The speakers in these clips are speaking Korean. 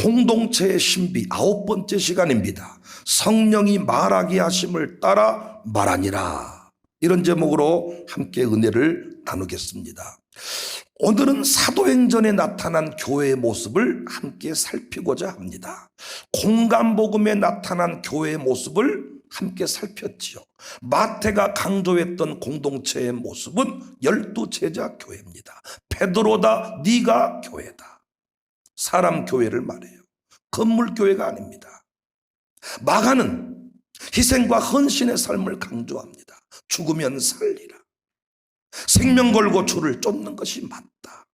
공동체의 신비 9번째 시간입니다. 성령이 말하게 하심을 따라 말하니라. 이런 제목으로 함께 은혜를 나누겠습니다. 오늘은 사도행전에 나타난 교회의 모습을 함께 살피고자 합니다. 공감복음에 나타난 교회의 모습을 함께 살폈지요. 마태가 강조했던 공동체의 모습은 12제자 교회입니다. 베드로다, 네가 교회다. 사람 교회를 말해요. 건물 교회가 아닙니다. 마가는 희생과 헌신의 삶을 강조합니다. 죽으면 살리라. 생명 걸고 주를 쫓는 것이 맞다.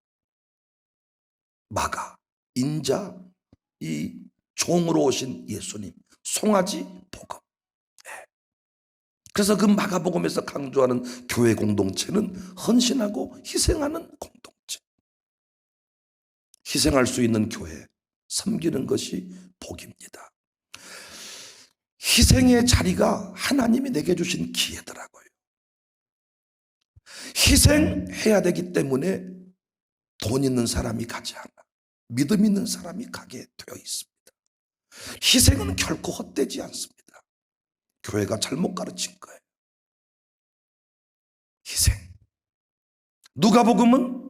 마가, 인자, 이 종으로 오신 예수님, 송아지 복음. 그래서 그 마가복음에서 강조하는 교회 공동체는 헌신하고 희생하는 공동체. 희생할 수 있는 교회, 섬기는 것이 복입니다. 희생의 자리가 하나님이 내게 주신 기회더라고요. 희생해야 되기 때문에 돈 있는 사람이 가지 않아. 믿음 있는 사람이 가게 되어 있습니다. 희생은 결코 헛되지 않습니다. 교회가 잘못 가르친 거예요. 희생. 누가복음은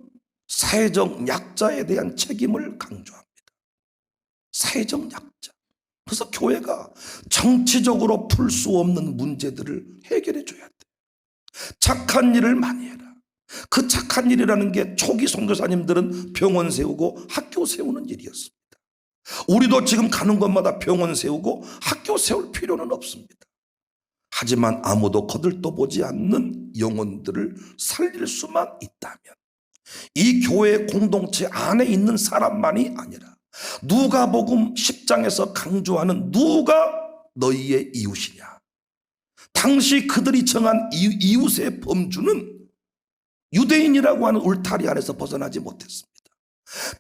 사회적 약자에 대한 책임을 강조합니다. 사회적 약자. 그래서 교회가 정치적으로 풀 수 없는 문제들을 해결해 줘야 돼. 착한 일을 많이 해라. 그 착한 일이라는 게 초기 선교사님들은 병원 세우고 학교 세우는 일이었습니다. 우리도 지금 가는 곳마다 병원 세우고 학교 세울 필요는 없습니다. 하지만 아무도 거들떠보지 않는 영혼들을 살릴 수만 있다면 이 교회 공동체 안에 있는 사람만이 아니라 누가복음 10장에서 강조하는 누가 너희의 이웃이냐. 당시 그들이 정한 이웃의 범주는 유대인이라고 하는 울타리 안에서 벗어나지 못했습니다.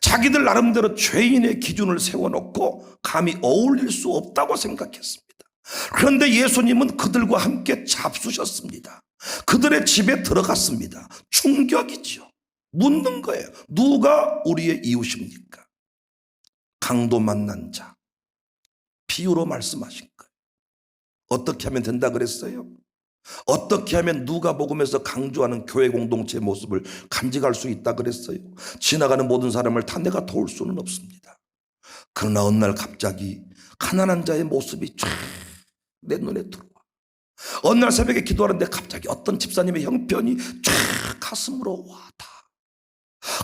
자기들 나름대로 죄인의 기준을 세워놓고 감히 어울릴 수 없다고 생각했습니다. 그런데 예수님은 그들과 함께 잡수셨습니다. 그들의 집에 들어갔습니다. 충격이죠. 묻는 거예요. 누가 우리의 이웃입니까? 강도 만난 자. 비유로 말씀하신 거예요. 어떻게 하면 된다 그랬어요? 어떻게 하면 누가복음에서 강조하는 교회 공동체의 모습을 간직할 수 있다 그랬어요? 지나가는 모든 사람을 다 내가 도울 수는 없습니다. 그러나 어느 날 갑자기 가난한 자의 모습이 쫙 내 눈에 들어와. 어느 날 새벽에 기도하는데 갑자기 어떤 집사님의 형편이 쫙 가슴으로 와다.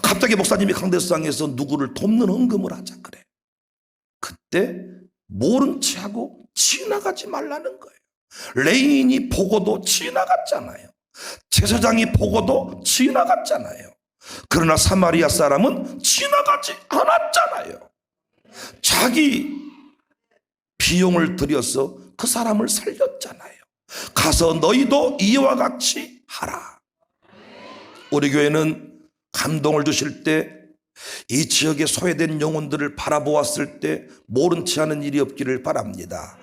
갑자기 목사님이 강대상에서 누구를 돕는 헌금을 하자 그래. 그때 모른 체하고 지나가지 말라는 거예요. 레인이 보고도 지나갔잖아요. 제사장이 보고도 지나갔잖아요. 그러나 사마리아 사람은 지나가지 않았잖아요. 자기 비용을 들여서 그 사람을 살렸잖아요. 가서 너희도 이와 같이 하라. 우리 교회는 감동을 주실 때 이 지역에 소외된 영혼들을 바라보았을 때 모른 체 하는 일이 없기를 바랍니다.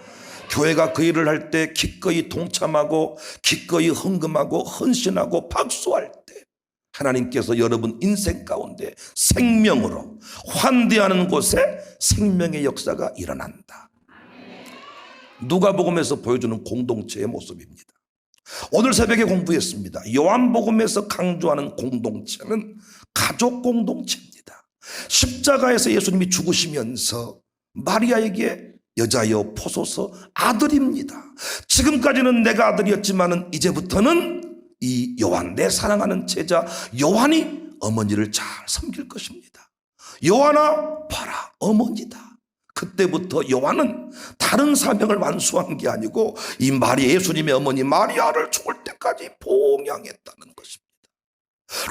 교회가 그 일을 할 때 기꺼이 동참하고 기꺼이 헌금하고 헌신하고 박수할 때 하나님께서 여러분 인생 가운데 생명으로 환대하는 곳에 생명의 역사가 일어난다. 누가복음에서 보여주는 공동체의 모습입니다. 오늘 새벽에 공부했습니다. 요한복음에서 강조하는 공동체는 가족 공동체입니다. 십자가에서 예수님이 죽으시면서 마리아에게 여자여 보소서 아들입니다. 지금까지는 내가 아들이었지만 이제부터는 이 요한, 내 사랑하는 제자 요한이 어머니를 잘 섬길 것입니다. 요한아 봐라, 어머니다. 그때부터 요한은 다른 사명을 완수한 게 아니고 이 마리아, 예수님의 어머니 마리아를 죽을 때까지 봉양했다는 것입니다.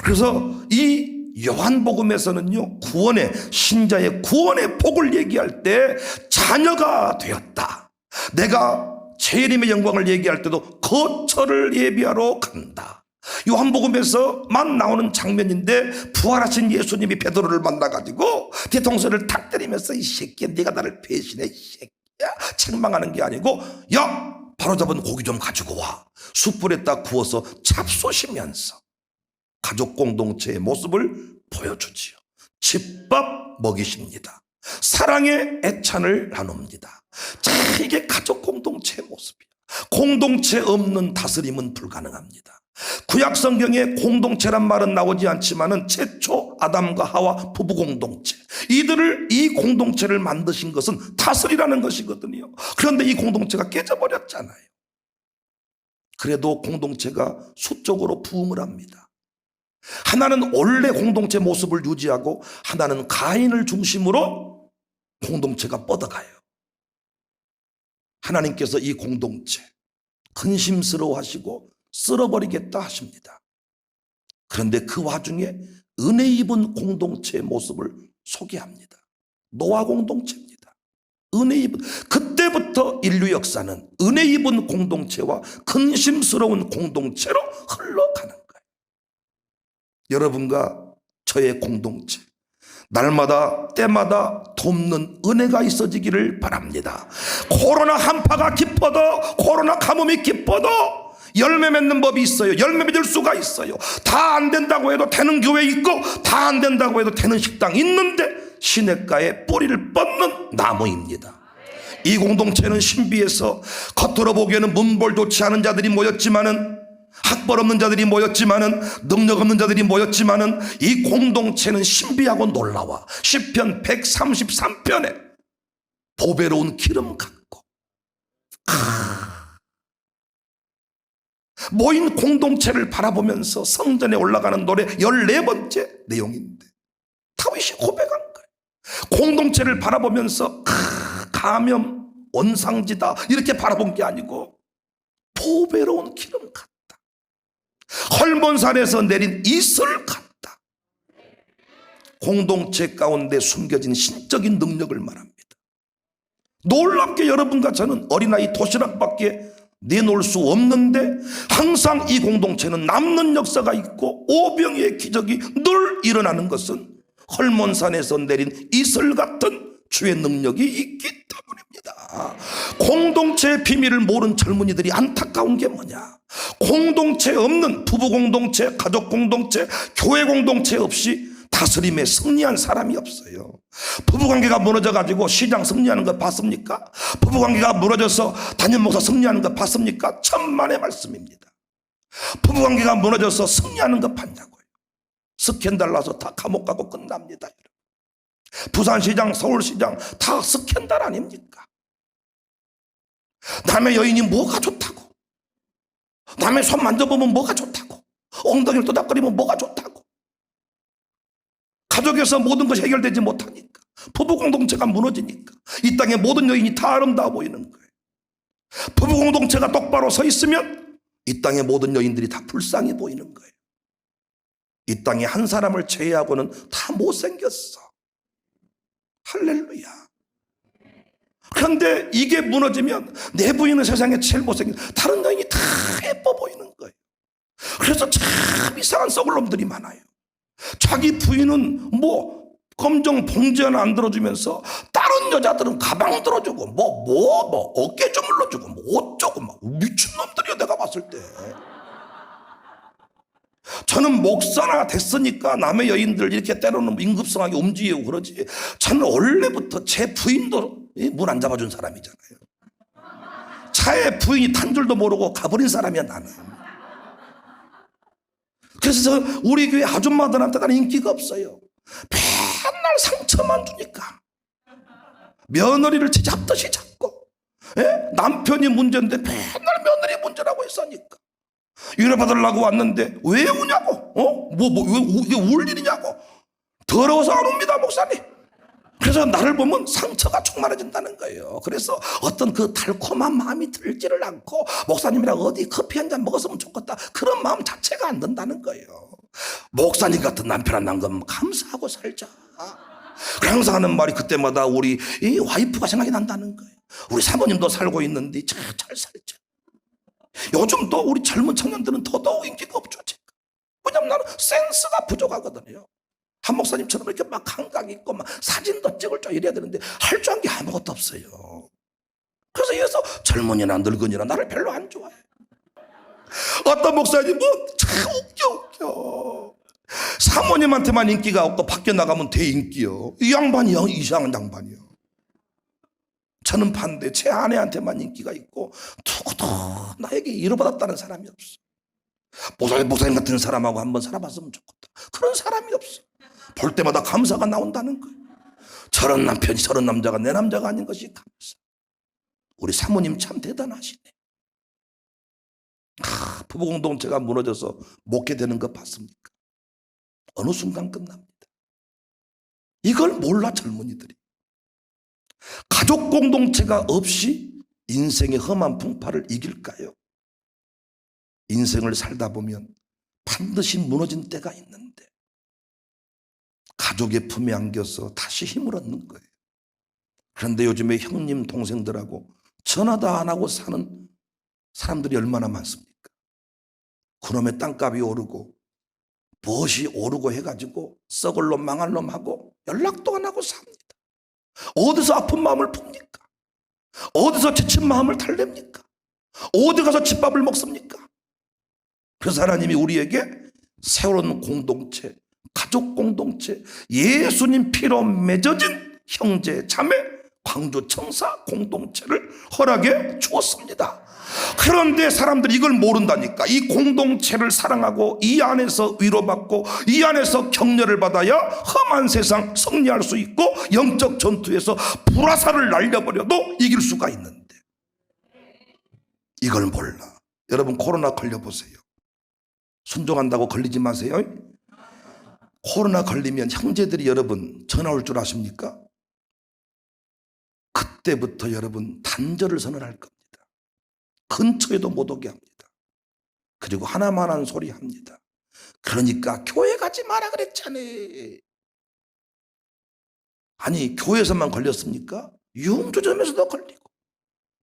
그래서 이 요한복음에서는요, 구원의, 신자의 구원의 복을 얘기할 때 자녀가 되었다. 내가 재림의 영광을 얘기할 때도 거처를 예비하러 간다. 요한복음에서만 나오는 장면인데 부활하신 예수님이 베드로를 만나가지고 뒤통수를 탁 때리면서 이 새끼야 네가 나를 배신해 이 새끼야 책망하는 게 아니고 야 바로잡은 고기 좀 가지고 와. 숯불에다 구워서 잡수시면서 가족 공동체의 모습을 보여주지요. 집밥 먹이십니다. 사랑의 애찬을 나눕니다. 자, 이게 가족 공동체의 모습이에요. 공동체 없는 다스림은 불가능합니다. 구약 성경에 공동체란 말은 나오지 않지만은 최초 아담과 하와 부부 공동체, 이 공동체를 만드신 것은 다스리라는 것이거든요. 그런데 이 공동체가 깨져버렸잖아요. 그래도 공동체가 수적으로 부흥을 합니다. 하나는 원래 공동체 모습을 유지하고 하나는 가인을 중심으로 공동체가 뻗어가요. 하나님께서 이 공동체 근심스러워 하시고 쓸어버리겠다 하십니다. 그런데 그 와중에 은혜 입은 공동체의 모습을 소개합니다. 노아 공동체입니다. 은혜 입은, 그때부터 인류 역사는 은혜 입은 공동체와 근심스러운 공동체로 흘러가는 거예요. 여러분과 저의 공동체, 날마다 때마다 돕는 은혜가 있어지기를 바랍니다. 코로나 한파가 깊어도, 코로나 가뭄이 깊어도 열매 맺는 법이 있어요. 열매 맺을 수가 있어요. 다 안 된다고 해도 되는 교회 있고, 다 안 된다고 해도 되는 식당 있는데 시냇가에 뿌리를 뻗는 나무입니다. 이 공동체는 신비해서 겉으로 보기에는 문벌 좋지 않은 자들이 모였지만은, 학벌 없는 자들이 모였지만은, 능력 없는 자들이 모였지만은, 이 공동체는 신비하고 놀라워. 시편 133편에 보배로운 기름 같고, 모인 공동체를 바라보면서 성전에 올라가는 노래 14번째 내용인데 다윗이 고백한 거예요. 공동체를 바라보면서 감염 원상지다 이렇게 바라본 게 아니고 보배로운 기름 같다. 헐몬산에서 내린 이슬 같다. 공동체 가운데 숨겨진 신적인 능력을 말합니다. 놀랍게 여러분과 저는 어린아이 도시락밖에 내놓을 수 없는데 항상 이 공동체는 남는 역사가 있고 오병이의 기적이 늘 일어나는 것은 헐몬산에서 내린 이슬 같은 주의 능력이 있기 때문입니다. 공동체의 비밀을 모르는 젊은이들이 안타까운 게 뭐냐? 공동체 없는 부부 공동체, 가족 공동체, 교회 공동체 없이 다스림에 승리한 사람이 없어요. 부부관계가 무너져가지고 시장 승리하는 거 봤습니까? 부부관계가 무너져서 담임 목사 승리하는 거 봤습니까? 천만의 말씀입니다. 부부관계가 무너져서 승리하는 거 봤냐고요. 스캔들 나서 다 감옥 가고 끝납니다. 부산시장, 서울시장 다 스캔들 아닙니까? 남의 여인이 뭐가 좋다고, 남의 손 만져보면 뭐가 좋다고, 엉덩이를 토닥거리면 뭐가 좋다고. 가족에서 모든 것이 해결되지 못하니까, 부부 공동체가 무너지니까 이 땅의 모든 여인이 다 아름다워 보이는 거예요. 부부 공동체가 똑바로 서 있으면 이 땅의 모든 여인들이 다 불쌍해 보이는 거예요. 이 땅에 한 사람을 제외하고는 다 못생겼어. 할렐루야. 그런데 이게 무너지면 내 부인은 세상에 제일 못생긴, 다른 여인이 다 예뻐 보이는 거예요. 그래서 참 이상한 썩을 놈들이 많아요. 자기 부인은 뭐 검정 봉지 하나 안 들어주면서 다른 여자들은 가방 들어주고 뭐 어깨 주물러주고 뭐 어쩌고 막 미친놈들이야. 내가 봤을 때 저는 목사나 됐으니까 남의 여인들 이렇게 때로는 임급성하게 움직이고 그러지, 저는 원래부터 제 부인도 문 안 잡아준 사람이잖아요. 차에 부인이 탄 줄도 모르고 가버린 사람이야 나는. 그래서 우리 교회 아줌마들한테 나는 인기가 없어요. 맨날 상처만 주니까 며느리를 잡듯이 잡고, 남편이 문제인데 맨날 며느리 문제라고 했으니까 위로받으려고 왔는데 왜 우냐고, 이게 울 일이냐고. 더러워서 안 옵니다 목사님. 그래서 나를 보면 상처가 충만해진다는 거예요. 그래서 어떤 그 달콤한 마음이 들지를 않고 목사님이랑 어디 커피 한잔 먹었으면 좋겠다 그런 마음 자체가 안 든다는 거예요. 목사님 같은 남편 안 난 건 감사하고 살자. 항상 하는 말이 그때마다 우리 이 와이프가 생각이 난다는 거예요. 우리 사모님도 살고 있는데 잘 살자. 요즘 또 우리 젊은 청년들은 더더욱 인기가 없죠. 왜냐면 나는 센스가 부족하거든요. 한 목사님처럼 이렇게 막 감각 있고 막 사진도 찍을 줄 이래야 되는데 할 줄 아는 게 아무것도 없어요. 그래서 이래서 젊은이나 늙은이나 나를 별로 안 좋아해. 어떤 목사님은 참 웃겨. 사모님한테만 인기가 없고 밖에 나가면 대인기요. 이 양반이 이상한 양반이요. 저는 반대. 제 아내한테만 인기가 있고 누구도 나에게 위로받았다는 사람이 없어. 목사님 같은 사람하고 한번 살아봤으면 좋겠다. 그런 사람이 없어. 볼 때마다 감사가 나온다는 거예요. 저런 남편이 저런 남자가 내 남자가 아닌 것이 감사. 우리 사모님 참 대단하시네. 부부공동체가 무너져서 목회되는 거 봤습니까? 어느 순간 끝납니다. 이걸 몰라 젊은이들이. 가족 공동체가 없이 인생의 험한 풍파를 이길까요? 인생을 살다 보면 반드시 무너진 때가 있는데 가족의 품에 안겨서 다시 힘을 얻는 거예요. 그런데 요즘에 형님 동생들하고 전화도 안 하고 사는 사람들이 얼마나 많습니까? 그놈의 땅값이 오르고 무엇이 오르고 해가지고 썩을 놈 망할 놈하고 연락도 안 하고 삽니다. 어디서 아픈 마음을 풉니까? 어디서 지친 마음을 달랩니까? 어디 가서 집밥을 먹습니까? 그래서 하나님이 우리에게 세워놓은 공동체, 가족 공동체, 예수님 피로 맺어진 형제, 자매, 광주 청사 공동체를 허락해 주었습니다. 그런데 사람들이 이걸 모른다니까. 이 공동체를 사랑하고 이 안에서 위로받고 이 안에서 격려를 받아야 험한 세상 승리할 수 있고 영적 전투에서 불화살을 날려버려도 이길 수가 있는데 이걸 몰라. 여러분 코로나 걸려보세요. 순종한다고 걸리지 마세요. 코로나 걸리면 형제들이 여러분 전화 올 줄 아십니까? 그때부터 여러분 단절을 선언할 겁니다. 근처에도 못 오게 합니다. 그리고 하나만한 소리 합니다. 그러니까 교회 가지 마라 그랬잖아. 아니 교회에서만 걸렸습니까? 유흥주점에서도 걸리고,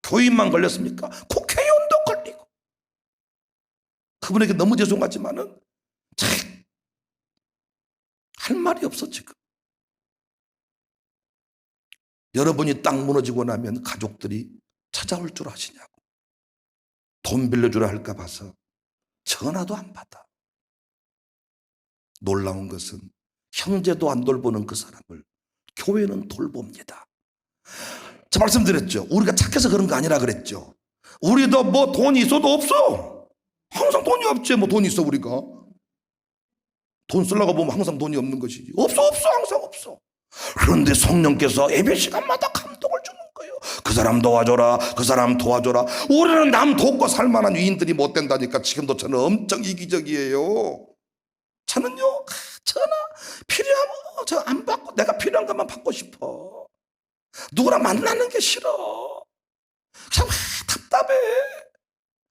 교인만 걸렸습니까? 국회의원도 걸리고. 그분에게 너무 죄송하지만은 참 할 말이 없어 지금. 여러분이 땅 무너지고 나면 가족들이 찾아올 줄 아시냐고. 돈 빌려주라 할까 봐서 전화도 안 받아. 놀라운 것은 형제도 안 돌보는 그 사람을 교회는 돌봅니다. 저 말씀드렸죠. 우리가 착해서 그런 거 아니라 그랬죠. 우리도 뭐 돈이 있어도 없어. 항상 돈이 없지. 뭐 돈이 있어 우리가. 돈 쓰려고 보면 항상 돈이 없는 것이지. 없어 항상 없어. 그런데 성령께서 예배 시간마다 감동을 주는 거예요. 그 사람 도와줘라, 그 사람 도와줘라. 우리는 남 돕고 살만한 위인들이 못 된다니까. 지금도 저는 엄청 이기적이에요. 저는요 전화 필요하면 저 안 받고 내가 필요한 것만 받고 싶어. 누구랑 만나는 게 싫어. 참 답답해.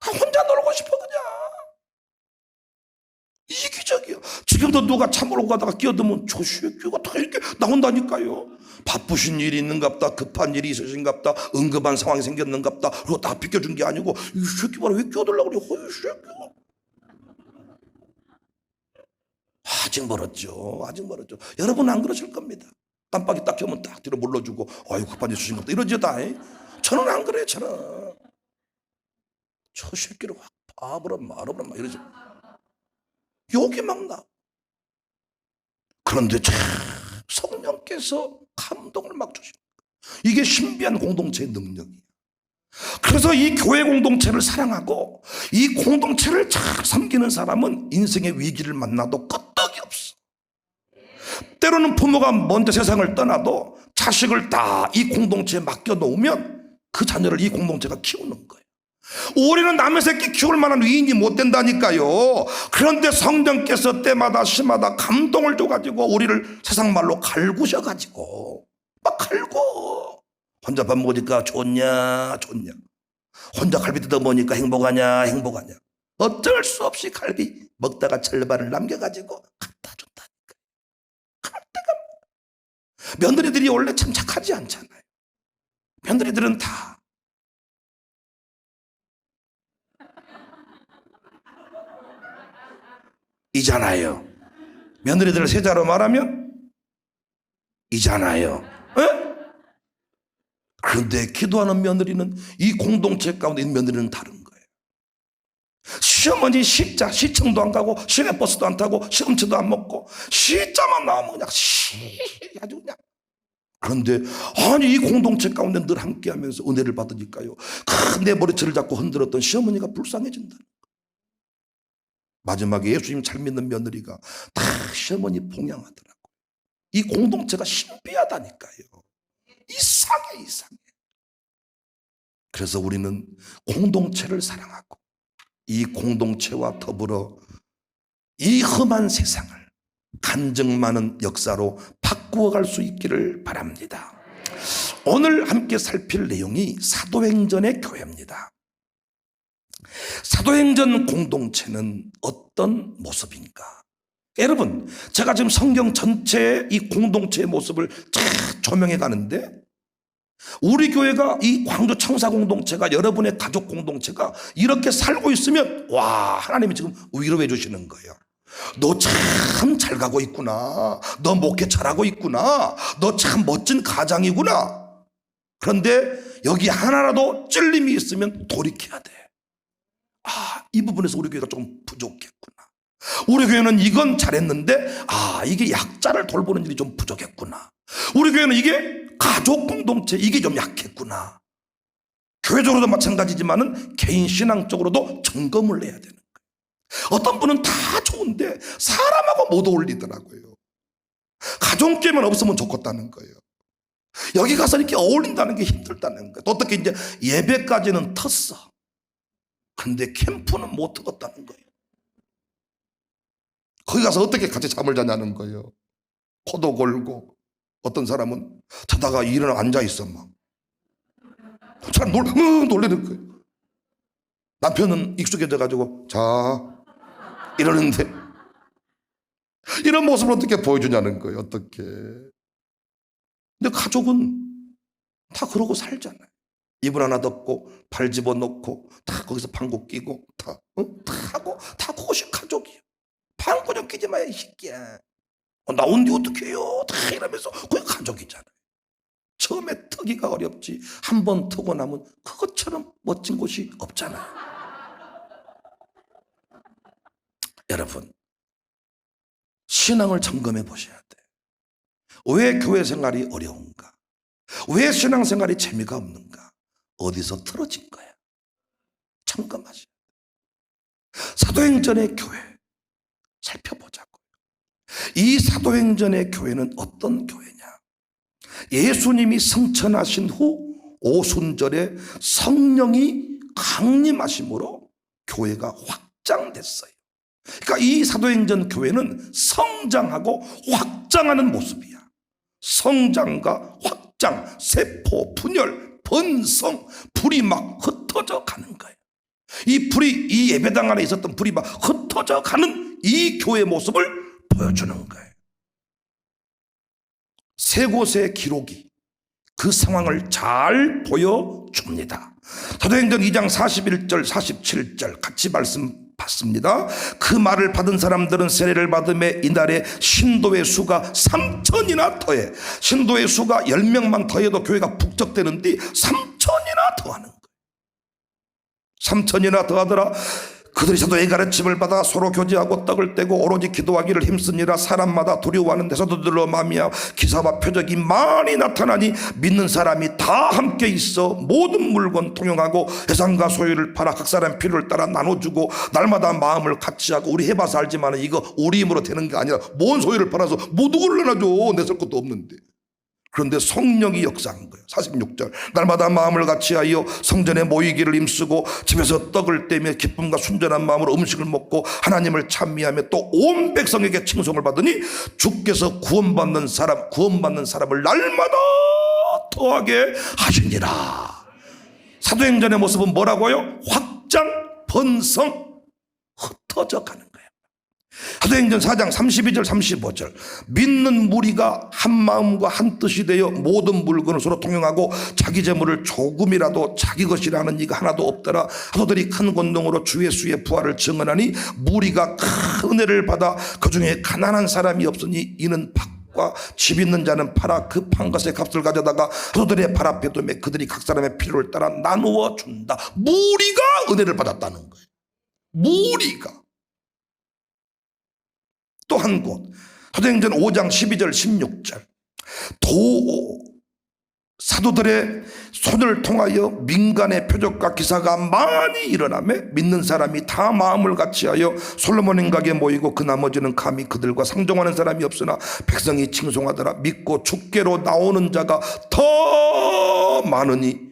혼자 놀고 싶어 그냥. 이기적이야. 지금도 누가 차 몰고 가다가 끼어들면 저 새끼가 다 이렇게 나온다니까요. 바쁘신 일이 있는갑다, 급한 일이 있으신갑다, 응급한 상황이 생겼는갑다. 그거 다 비켜준 게 아니고 이 새끼 봐라 왜 끼어들려고 그래. 이 새끼. 아직 멀었죠. 아직 멀었죠. 여러분 안 그러실 겁니다. 깜빡이 딱 켜면 딱 뒤로 물러주고 아이고 급한 일 있으신갑다 이러죠 다. 저는 안 그래요. 저는 저 새끼를 확 봐버려 말아버려 막 이러죠. 욕이 막 나. 그런데 참 성령께서 감동을 막 주시는 거예요. 이게 신비한 공동체의 능력이에요. 그래서 이 교회 공동체를 사랑하고 이 공동체를 잘 섬기는 사람은 인생의 위기를 만나도 끄떡이 없어. 때로는 부모가 먼저 세상을 떠나도 자식을 다 이 공동체에 맡겨놓으면 그 자녀를 이 공동체가 키우는 거예요. 우리는 남의 새끼 키울 만한 위인이 못 된다니까요. 그런데 성령께서 때마다 시마다 감동을 줘가지고 우리를 세상 말로 갈구셔가지고 막 갈고. 혼자 밥 먹으니까 좋냐. 혼자 갈비 뜯어 먹으니까 행복하냐. 어쩔 수 없이 갈비 먹다가 절반을 남겨가지고 갖다 준다니까. 그럴 때가 며느리들이 원래 참 착하지 않잖아요. 며느리들은 다 이잖아요. 며느리들을 세자로 말하면 이잖아요. 에? 그런데 기도하는 며느리는 이 공동체 가운데 있는 며느리는 다른 거예요. 시어머니 시자, 시청도 안 가고 시내버스도 안 타고 시금치도 안 먹고 시자만 나오면 그냥 아주 그냥. 그런데 아니 이 공동체 가운데 늘 함께하면서 은혜를 받으니까요, 내 머리채를 잡고 흔들었던 시어머니가 불쌍해진다. 마지막에 예수님 잘 믿는 며느리가 다 시어머니 봉양하더라고요. 이 공동체가 신비하다니까요. 이상해. 그래서 우리는 공동체를 사랑하고 이 공동체와 더불어 이 험한 세상을 간증 많은 역사로 바꾸어갈 수 있기를 바랍니다. 오늘 함께 살필 내용이 사도행전의 교회입니다. 사도행전 공동체는 어떤 모습인가? 여러분, 제가 지금 성경 전체의 이 공동체의 모습을 쫙 조명해 가는데, 우리 교회가 이 광주 청사 공동체가, 여러분의 가족 공동체가 이렇게 살고 있으면 와, 하나님이 지금 위로해 주시는 거예요. 너 참 잘 가고 있구나. 너 목회 잘하고 있구나. 너 참 멋진 가장이구나. 그런데 여기 하나라도 찔림이 있으면 돌이켜야 돼. 이 부분에서 우리 교회가 좀 부족했구나. 우리 교회는 이건 잘했는데 이게 약자를 돌보는 일이 좀 부족했구나. 우리 교회는 이게 가족 공동체, 이게 좀 약했구나. 교회적으로도 마찬가지지만은 개인 신앙적으로도 점검을 해야 되는 거예요. 어떤 분은 다 좋은데 사람하고 못 어울리더라고요. 가족끼리만 없으면 좋겠다는 거예요. 여기 가서 이렇게 어울린다는 게 힘들다는 거예요. 또 어떻게 이제 예배까지는 텄어. 근데 캠프는 못 들었다는 거예요. 거기 가서 어떻게 같이 잠을 자냐는 거예요. 코도 골고, 어떤 사람은 자다가 일어나 앉아있어. 막 참 놀라는 거예요. 남편은 익숙해져가지고 자 이러는데, 이런 모습을 어떻게 보여주냐는 거예요. 어떻게. 근데 가족은 다 그러고 살잖아요. 이불 하나 덮고 발 집어넣고 다 거기서 방구 끼고 다 하고 다 그것이 가족이에요. 방구 좀 끼지 마요 이 새끼야. 나온디 어떡해요 다 이러면서 그게 가족이잖아요. 처음에 트기가 어렵지 한 번 트고 나면 그것처럼 멋진 곳이 없잖아요. 여러분, 신앙을 점검해 보셔야 돼요. 왜 교회 생활이 어려운가? 왜 신앙생활이 재미가 없는가? 어디서 틀어진 거야? 점검하셔야 돼요. 사도행전의 교회 살펴보자고요. 이 사도행전의 교회는 어떤 교회냐? 예수님이 승천하신 후 오순절에 성령이 강림하심으로 교회가 확장됐어요. 그러니까 이 사도행전 교회는 성장하고 확장하는 모습이야. 성장과 확장, 세포, 분열, 번성, 불이 막 흩어져 가는 거예요. 이 불이, 이 예배당 안에 있었던 불이 막 흩어져 가는 이 교회 모습을 보여주는 거예요. 세 곳의 기록이 그 상황을 잘 보여줍니다. 사도행전 2장 41절 47절 같이 말씀 받습니다. 그 말을 받은 사람들은 세례를 받음에 이날에 신도의 수가 3,000이나 더해. 신도의 수가 10명만 더해도 교회가 북적대는데 3,000이나 더하는 거예요. 3,000이나 더하더라. 그들이 사도의 가르침을 받아 서로 교제하고 떡을 떼고 오로지 기도하기를 힘쓰니라. 사람마다 두려워하는 사도들로 말미암아 기사와 표적이 많이 나타나니 믿는 사람이 다 함께 있어 모든 물건 통용하고 해상과 소유를 팔아 각 사람 필요를 따라 나눠주고 날마다 마음을 같이하고. 우리 해봐서 알지만 이거 우리 힘으로 되는 게 아니라 뭔 소유를 팔아서 뭐 누구를 나눠줘. 내설 것도 없는데. 그런데 성령이 역사한 거예요. 46절 날마다 마음을 같이하여 성전에 모이기를 힘쓰고 집에서 떡을 떼며 기쁨과 순전한 마음으로 음식을 먹고 하나님을 찬미하며 또 온 백성에게 칭송을 받으니 주께서 구원받는 사람을 날마다 더하게 하시니라. 사도행전의 모습은 뭐라고요? 확장, 번성, 흩어져 가는 거예요. 사도행전 4장 32절 35절 믿는 무리가 한 마음과 한 뜻이 되어 모든 물건을 서로 통용하고 자기 재물을 조금이라도 자기 것이라 하는 이가 하나도 없더라. 사도들이 큰 권능으로 주 예수의 부활을 증언하니 무리가 큰 은혜를 받아 그 중에 가난한 사람이 없으니 이는 밭과 집 있는 자는 팔아 그 판 것의 값을 가져다가 사도들의 발 앞에 두매 그들이 각 사람의 필요를 따라 나누어 준다. 무리가 은혜를 받았다는 거예요. 무리가. 또 한 곳, 사도행전 5장 12절 16절, 사도들의 손을 통하여 민간의 표적과 기사가 많이 일어나며 믿는 사람이 다 마음을 같이하여 솔로몬 행각에 모이고 그 나머지는 감히 그들과 상종하는 사람이 없으나 백성이 칭송하더라. 믿고 주께로 나오는 자가 더 많으니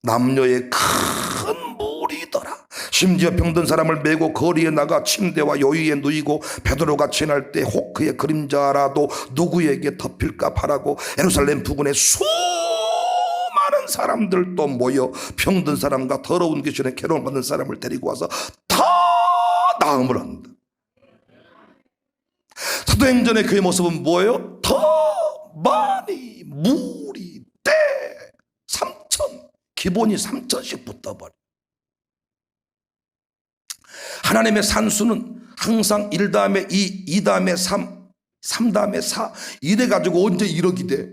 남녀의 큰 무리더라. 심지어 병든 사람을 메고 거리에 나가 침대와 요위에 누이고 베드로가 지날 때 혹 그의 그림자라도 누구에게 덮일까 바라고 예루살렘 부근에 수많은 사람들도 모여 병든 사람과 더러운 귀신에 괴로움 받는 사람을 데리고 와서 다 나음을 한다. 사도행전의 그의 모습은 뭐예요? 더 많이 무리 때 3천, 기본이 3천씩 붙어버려. 하나님의 산수는 항상 1 다음에 2, 2 다음에 3, 3 다음에 4 이래가지고 언제 1억이 돼.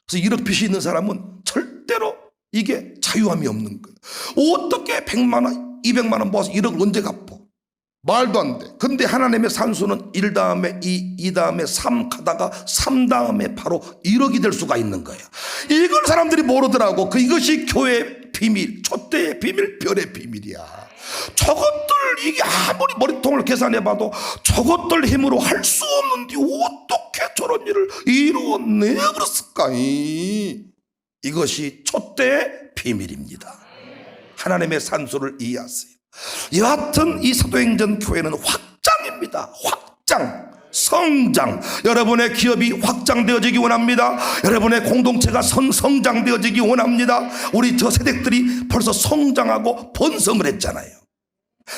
그래서 1억 빚이 있는 사람은 절대로 이게 자유함이 없는 거예요. 어떻게 100만 원, 200만 원 모아서 1억을 언제 갚어? 말도 안 돼. 근데 하나님의 산수는 1 다음에 2, 2 다음에 3 가다가 3 다음에 바로 1억이 될 수가 있는 거예요. 이걸 사람들이 모르더라고. 이것이 교회의 비밀, 촛대의 비밀, 별의 비밀이야. 저것들 이게 아무리 머리통을 계산해봐도 저것들 힘으로 할 수 없는데 어떻게 저런 일을 이루어내버렸을까? 이것이 촛대의 비밀입니다. 하나님의 산수를 이해하세요. 여하튼 이 사도행전 교회는 확장입니다. 확장, 성장. 여러분의 기업이 확장되어지기 원합니다. 여러분의 공동체가 성장되어지기 원합니다. 우리 저 세대들이 벌써 성장하고 번성을 했잖아요.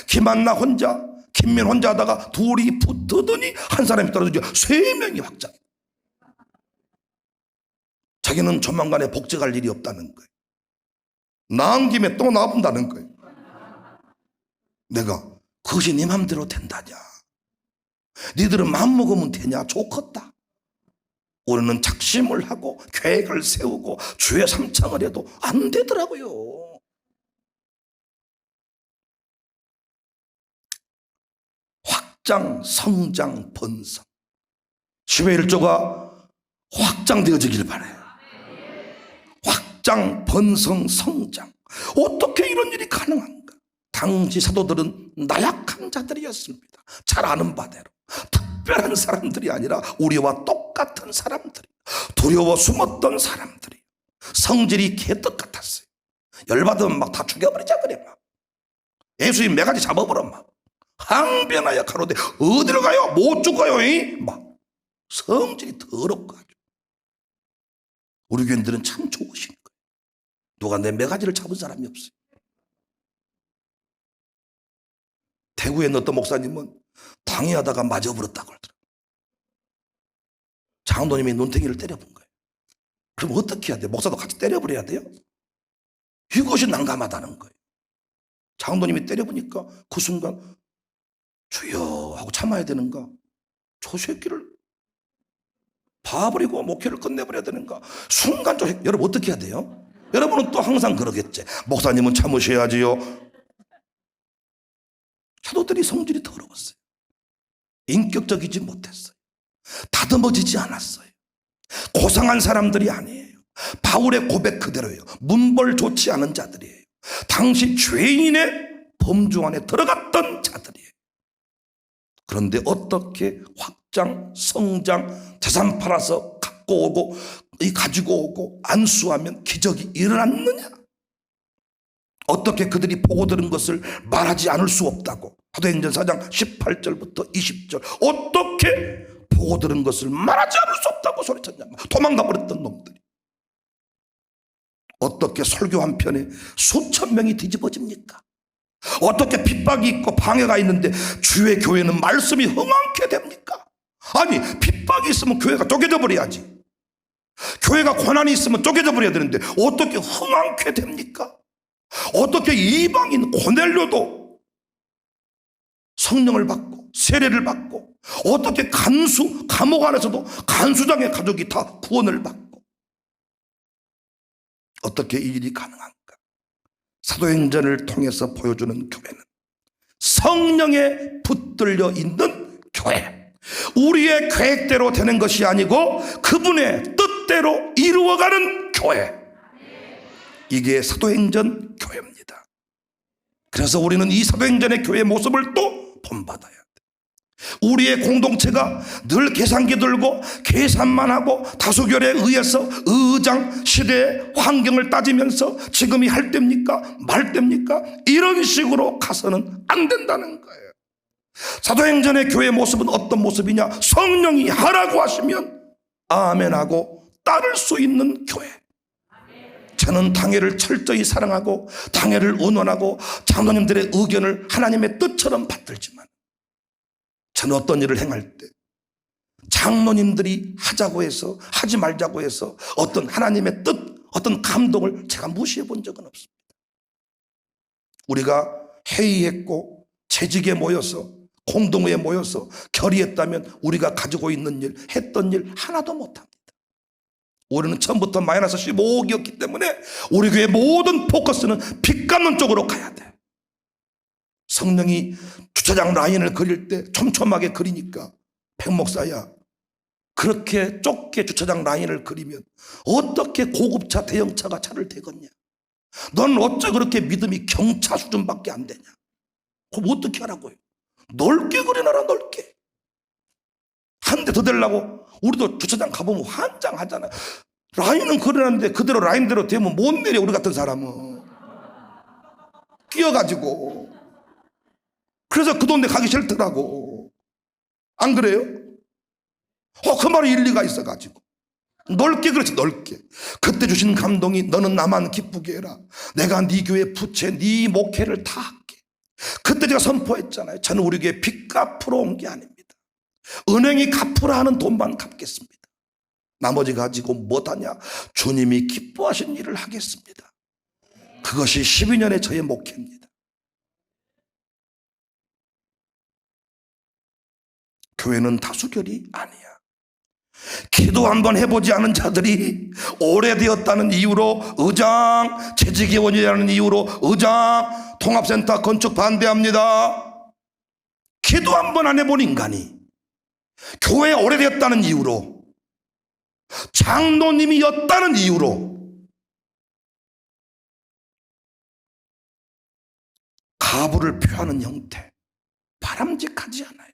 김한나 혼자, 김민 혼자 하다가 둘이 붙더니 한 사람이 떨어지죠. 3명이 확장. 자기는 조만간에 복직할 일이 없다는 거예요. 나은 김에 또 나온다는 거예요. 내가 그것이 네 맘대로 된다냐? 니들은 마음먹으면 되냐? 좋겠다. 우리는 작심을 하고 계획을 세우고 주의 삼창을 해도 안 되더라고요. 확장, 성장, 번성. 10의 1조가 확장되어지길 바라요. 확장, 번성, 성장. 어떻게 이런 일이 가능한가? 당시 사도들은 나약한 자들이었습니다. 잘 아는 바대로 특별한 사람들이 아니라 우리와 똑같은 사람들이, 두려워 숨었던 사람들이, 성질이 개떡 같았어요. 열받으면 막 다 죽여버리자 그래. 막 예수님 매가지 잡아버려. 막 항변하여 가로되 어디로 가요? 못 죽어요. 막 성질이 더럽고 아주. 우리 교인들은 참 좋으신 거예요. 누가 내 매가지를 잡은 사람이 없어요. 대구에 어떤 목사님은 방해하다가 맞아버렸다고 그러더라고요. 장로님이 눈탱이를 때려본 거예요. 그럼 어떻게 해야 돼요? 목사도 같이 때려버려야 돼요? 이것이 난감하다는 거예요. 장로님이 때려보니까 그 순간 주여 하고 참아야 되는가? 저 새끼를 봐버리고 목회를 끝내버려야 되는가? 순간 여러분 어떻게 해야 돼요? 여러분은 또 항상 그러겠지. 목사님은 참으셔야지요. 사도들이 성질이 더러웠어요. 인격적이지 못했어요. 다듬어지지 않았어요. 고상한 사람들이 아니에요. 바울의 고백 그대로예요. 문벌 좋지 않은 자들이에요. 당시 죄인의 범주 안에 들어갔던 자들이에요. 그런데 어떻게 확장, 성장, 재산 팔아서 갖고 오고 가지고 오고 안수하면 기적이 일어났느냐? 어떻게 그들이 보고 들은 것을 말하지 않을 수 없다고. 사도행전 4장 18절부터 20절. 어떻게 보고 들은 것을 말하지 않을 수 없다고 소리쳤냐. 도망가 버렸던 놈들이. 어떻게 설교 한 편에 수천 명이 뒤집어집니까? 어떻게 핍박이 있고 방해가 있는데 주의 교회는 말씀이 흥황케 됩니까? 아니, 핍박이 있으면 교회가 쪼개져 버려야지. 교회가 고난이 있으면 쪼개져 버려야 되는데 어떻게 흥황케 됩니까? 어떻게 이방인 고넬료도 성령을 받고 세례를 받고, 어떻게 감옥 안에서도 간수장의 가족이 다 구원을 받고, 어떻게 이 일이 가능한가? 사도행전을 통해서 보여주는 교회는 성령에 붙들려 있는 교회. 우리의 계획대로 되는 것이 아니고 그분의 뜻대로 이루어가는 교회. 이게 사도행전 교회입니다. 그래서 우리는 이 사도행전의 교회의 모습을 또 본받아야 돼. 우리의 공동체가 늘 계산기 들고 계산만 하고 다수결에 의해서 의장 시대의 환경을 따지면서 지금이 할 때입니까 말 때입니까 이런 식으로 가서는 안 된다는 거예요. 사도행전의 교회의 모습은 어떤 모습이냐? 성령이 하라고 하시면 아멘하고 따를 수 있는 교회. 저는 당회를 철저히 사랑하고 당회를 응원하고 장로님들의 의견을 하나님의 뜻처럼 받들지만 저는 어떤 일을 행할 때 장로님들이 하자고 해서 하지 말자고 해서 어떤 하나님의 뜻, 어떤 감동을 제가 무시해 본 적은 없습니다. 우리가 회의했고 재직에 모여서 공동회에 모여서 결의했다면 우리가 가지고 있는 일, 했던 일 하나도 못합니다. 우리는 처음부터 마이너스 15억이었기 때문에 우리 교회 모든 포커스는 빚 갚는 쪽으로 가야 돼. 성령이 주차장 라인을 그릴 때 촘촘하게 그리니까 백목사야 그렇게 좁게 주차장 라인을 그리면 어떻게 고급차 대형차가 차를 대겠냐? 넌 어째 그렇게 믿음이 경차 수준밖에 안 되냐? 그럼 어떻게 하라고요? 넓게 그려놔라. 넓게. 한 대 더 되려고 우리도 주차장 가보면 환장하잖아. 라인은 그려놨는데 그대로 라인대로 되면 못 내려. 우리 같은 사람은 끼어가지고. 그래서 그 동네 가기 싫더라고. 안 그래요? 그 말이 일리가 있어가지고 넓게 그렇지. 넓게. 그때 주신 감동이 너는 나만 기쁘게 해라. 내가 네 교회 부채 네 목회를 다 할게. 그때 제가 선포했잖아요. 저는 우리 교회 빚 갚으러 온 게 아닙니다. 은행이 갚으라 하는 돈만 갚겠습니다. 나머지 가지고 못하냐? 주님이 기뻐하신 일을 하겠습니다. 그것이 12년의 저의 목회입니다. 교회는 다수결이 아니야. 기도 한번 해보지 않은 자들이 오래되었다는 이유로 의장, 재직위원이라는 이유로 의장, 통합센터 건축 반대합니다. 기도 한번 안 해본 인간이 교회에 오래되었다는 이유로 장로님이었다는 이유로 가부를 표하는 형태 바람직하지 않아요.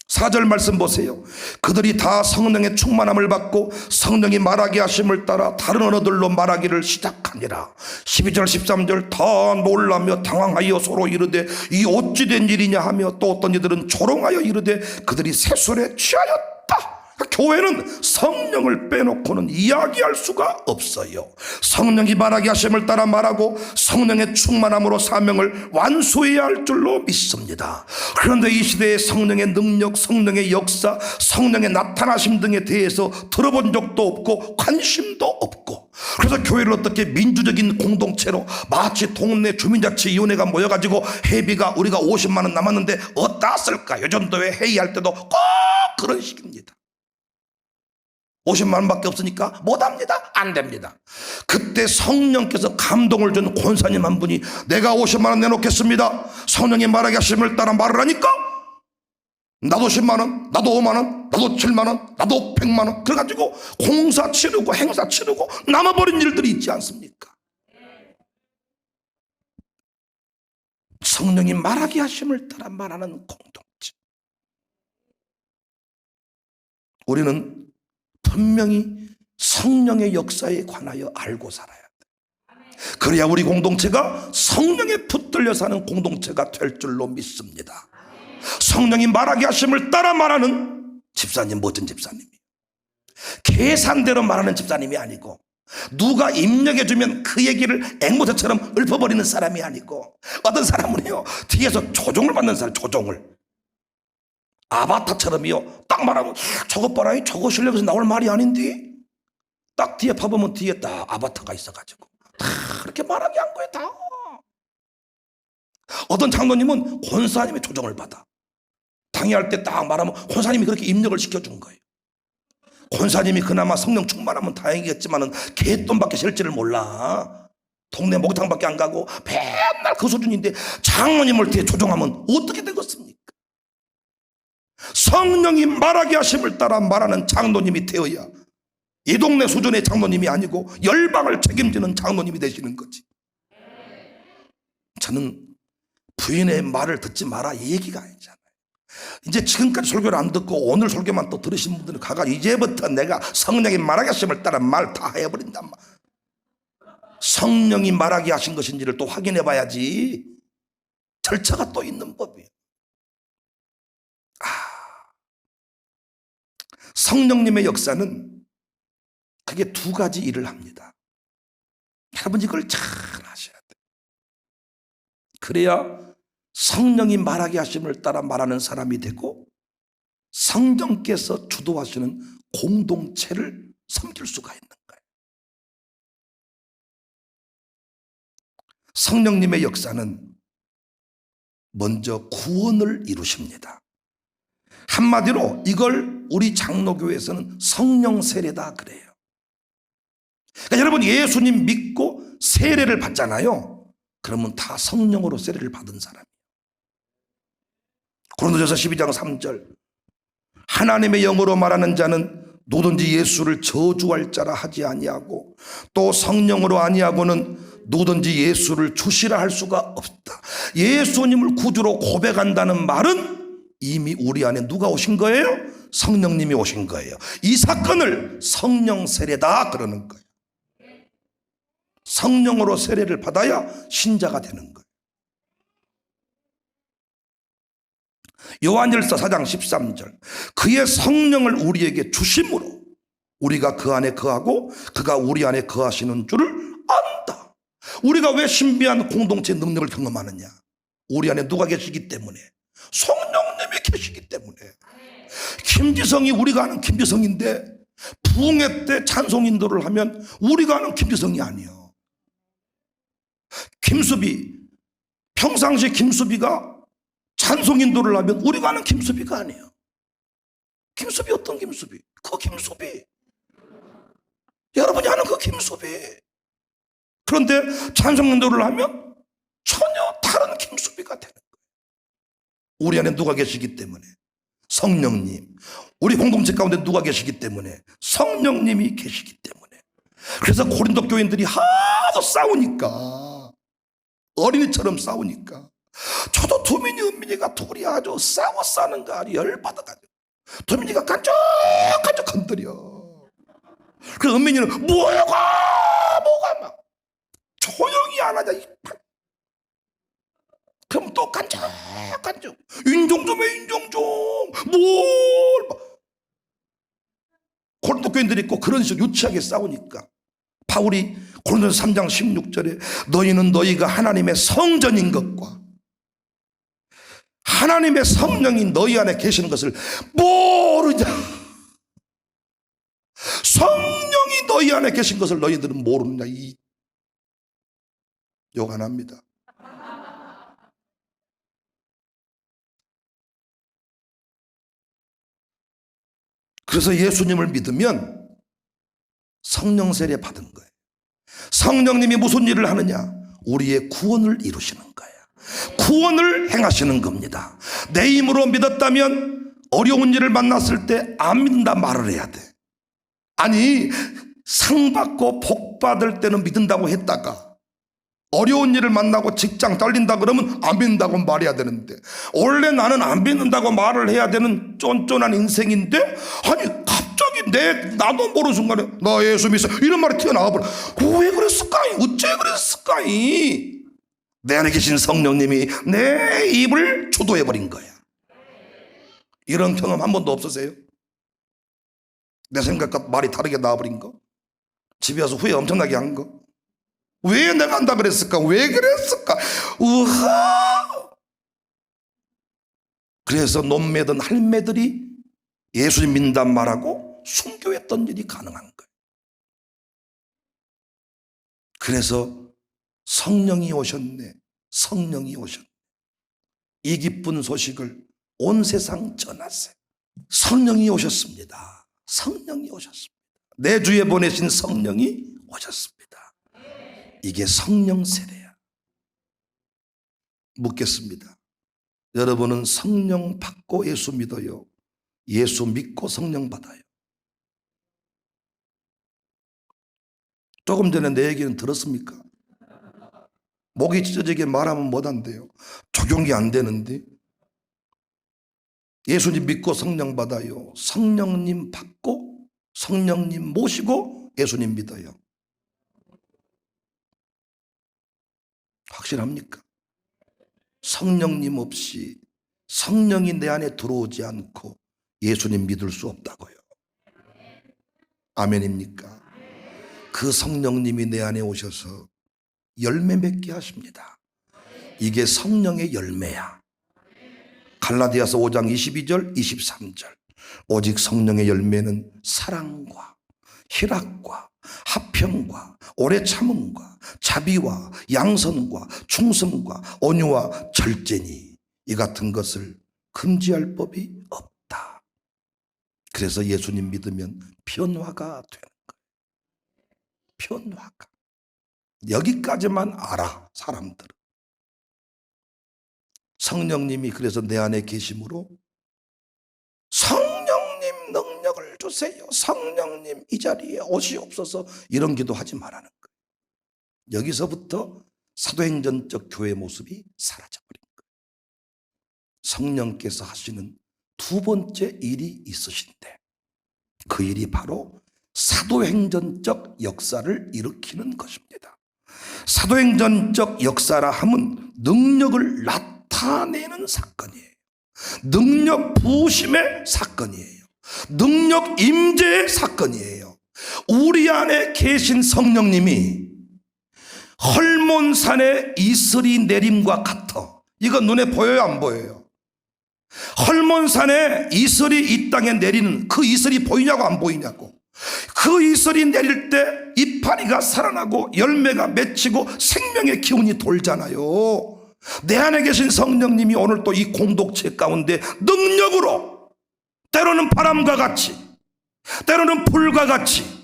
4절 말씀 보세요. 그들이 다 성령의 충만함을 받고 성령이 말하게 하심을 따라 다른 언어들로 말하기를 시작하니라. 12절 13절 다 놀라며 당황하여 서로 이르되 이 어찌 된 일이냐 하며 또 어떤 이들은 조롱하여 이르되 그들이 세술에 취하였다. 교회는 성령을 빼놓고는 이야기할 수가 없어요. 성령이 말하게 하심을 따라 말하고 성령의 충만함으로 사명을 완수해야 할 줄로 믿습니다. 그런데 이 시대의 성령의 능력, 성령의 역사, 성령의 나타나심 등에 대해서 들어본 적도 없고 관심도 없고, 그래서 교회를 어떻게 민주적인 공동체로 마치 동네 주민자치위원회가 모여가지고 회비가 우리가 50만 원 남았는데 어디다 쓸까? 요전도에 회의할 때도 꼭 그런 식입니다. 50만 원밖에 없으니까 못합니다. 안 됩니다. 그때 성령께서 감동을 준 권사님 한 분이 내가 50만 원 내놓겠습니다. 성령이 말하게 하심을 따라 말을 하니까 나도 10만 원, 나도 5만 원, 나도 7만 원, 나도 100만 원 그래가지고 공사 치르고 행사 치르고 남아버린 일들이 있지 않습니까? 성령이 말하게 하심을 따라 말하는 공동체. 우리는 분명히 성령의 역사에 관하여 알고 살아야 돼. 그래야 우리 공동체가 성령에 붙들려 사는 공동체가 될 줄로 믿습니다. 성령이 말하게 하심을 따라 말하는 집사님, 멋진 집사님이 계산대로 말하는 집사님이 아니고 누가 입력해주면 그 얘기를 앵무새처럼 읊어버리는 사람이 아니고 어떤 사람은요 뒤에서 조종을 받는 사람. 조종을 아바타처럼요. 딱 말하면 저것 봐라, 저거 실력에서 나올 말이 아닌데 딱 뒤에 봐보면 뒤에 딱 아바타가 있어가지고 다 그렇게 말하게 한 거예요. 다. 어떤 장로님은 권사님의 조정을 받아. 당회할 때 딱 말하면 권사님이 그렇게 입력을 시켜준 거예요. 권사님이 그나마 성령 충만하면 다행이겠지만은 개돈밖에 셀지를 몰라. 동네 목욕탕밖에 안 가고 맨날 그 수준인데 장로님을 뒤에 조종하면 어떻게 되겠습니까? 성령이 말하게 하심을 따라 말하는 장로님이 되어야 이 동네 수준의 장로님이 아니고 열방을 책임지는 장로님이 되시는 거지. 저는 부인의 말을 듣지 마라 이 얘기가 아니잖아요. 이제 지금까지 설교를 안 듣고 오늘 설교만 또 들으신 분들은 가가 이제부터 내가 성령이 말하게 하심을 따라 말 다 해버린단 말. 성령이 말하게 하신 것인지를 또 확인해 봐야지. 절차가 또 있는 법이에요. 성령님의 역사는 그게 두 가지 일을 합니다. 여러분 이걸 잘 아셔야 돼요. 그래야 성령이 말하게 하심을 따라 말하는 사람이 되고 성령께서 주도하시는 공동체를 섬길 수가 있는 거예요. 성령님의 역사는 먼저 구원을 이루십니다. 한마디로 이걸 우리 장로교회에서는 성령 세례다 그래요. 그러니까 여러분 예수님 믿고 세례를 받잖아요. 그러면 다 성령으로 세례를 받은 사람이에요. 고린도전서 12장 3절 하나님의 영으로 말하는 자는 누구든지 예수를 저주할 자라 하지 아니하고 또 성령으로 아니하고는 누구든지 예수를 주시라 할 수가 없다. 예수님을 구주로 고백한다는 말은 이미 우리 안에 누가 오신 거예요? 성령님이 오신 거예요. 이 사건을 성령 세례다 그러는 거예요. 성령으로 세례를 받아야 신자가 되는 거예요. 요한일서 4장 13절 그의 성령을 우리에게 주심으로 우리가 그 안에 거하고 그가 우리 안에 거하시는 줄을 안다. 우리가 왜 신비한 공동체의 능력을 경험하느냐? 우리 안에 누가 계시기 때문에, 성령님이 계시기 때문에. 김지성이 우리가 아는 김지성인데 부흥회 때 찬송 인도를 하면 우리가 아는 김지성이 아니에요. 김수비, 평상시 김수비가 찬송 인도를 하면 우리가 아는 김수비가 아니에요. 김수비 어떤 김수비? 그 김수비. 여러분이 아는 그 김수비. 그런데 찬송 인도를 하면 전혀 다른 김수비가 되는 거예요. 우리 안에 누가 계시기 때문에, 성령님. 우리 공동체 가운데 누가 계시기 때문에, 성령님이 계시기 때문에. 그래서 고린도 교인들이 하도 싸우니까, 어린이처럼 싸우니까 저도 두민이 은민이가 둘이 아주 싸워 싸는 거 아니 열받아가지고 두민이가 깐족깐족 건드려. 그래서 은민이는 뭐가 막 조용히 안 하냐. 그럼 또 깐족깐족 인정 좀 해 인정 좀 뭘 고린도 교인들이 있고 그런 식으로 유치하게 싸우니까 바울이 고린도서 3장 16절에 너희는 너희가 하나님의 성전인 것과 하나님의 성령이 너희 안에 계시는 것을 모르냐. 성령이 너희 안에 계신 것을 너희들은 모르느냐. 이 욕 안 합니다. 그래서 예수님을 믿으면 성령 세례 받은 거예요. 성령님이 무슨 일을 하느냐? 우리의 구원을 이루시는 거예요. 구원을 행하시는 겁니다. 내 힘으로 믿었다면 어려운 일을 만났을 때 안 믿는다 말을 해야 돼. 아니 상 받고 복 받을 때는 믿는다고 했다가 어려운 일을 만나고 직장 잘린다 그러면 안 믿는다고 말해야 되는데, 원래 나는 안 믿는다고 말을 해야 되는 쫀쫀한 인생인데 아니 갑자기 나도 모르는 순간에 나 예수 믿어 이런 말이 튀어나와 버려. 왜 그랬을까이? 어째 그랬을까이? 내 안에 계신 성령님이 내 입을 주도해 버린 거야. 이런 경험 한 번도 없으세요? 내 생각과 말이 다르게 나와버린 거? 집에 와서 후회 엄청나게 한 거? 왜 내가 한다 그랬을까? 왜 그랬을까? 우하! 그래서 논매든 할매들이 예수님 믿는단 말하고 순교했던 일이 가능한 거예요. 그래서 성령이 오셨네. 성령이 오셨네. 이 기쁜 소식을 온 세상 전하세요. 성령이 오셨습니다. 성령이 오셨습니다. 내 주에 보내신 성령이 오셨습니다. 이게 성령 세례야. 묻겠습니다. 여러분은 성령 받고 예수 믿어요? 예수 믿고 성령 받아요? 조금 전에 내 얘기는 들었습니까? 목이 찢어지게 말하면 못한대요. 적용이 안 되는데. 예수님 믿고 성령 받아요? 성령님 받고 성령님 모시고 예수님 믿어요? 확실합니까? 성령님 없이, 성령이 내 안에 들어오지 않고 예수님 믿을 수 없다고요. 아멘입니까? 그 성령님이 내 안에 오셔서 열매 맺게 하십니다. 이게 성령의 열매야. 갈라디아서 5장 22절 23절. 오직 성령의 열매는 사랑과 희락과 화평과 오래 참음과 자비와 양선과 충성과 온유와 절제니 이 같은 것을 금지할 법이 없다. 그래서 예수님 믿으면 변화가 되는 거예요. 변화가. 여기까지만 알아, 사람들은. 성령님이 그래서 내 안에 계심으로 성령님 능력을 주세요. 성령님 이 자리에 오시옵소서. 이런 기도하지 말라는 거예요. 여기서부터 사도행전적 교회 모습이 사라져버린 거예요. 성령께서 하시는 두 번째 일이 있으신데 그 일이 바로 사도행전적 역사를 일으키는 것입니다. 사도행전적 역사라 함은 능력을 나타내는 사건이에요. 능력 부으심의 사건이에요. 능력 임재의 사건이에요. 우리 안에 계신 성령님이 헐몬산의 이슬이 내림과 같아. 이거 눈에 보여요, 안 보여요? 헐몬산에 이슬이 이 땅에 내리는 그 이슬이 보이냐고 안 보이냐고. 그 이슬이 내릴 때 이파리가 살아나고 열매가 맺히고 생명의 기운이 돌잖아요. 내 안에 계신 성령님이 오늘 또 이 공동체 가운데 능력으로 때로는 바람과 같이 때로는 불과 같이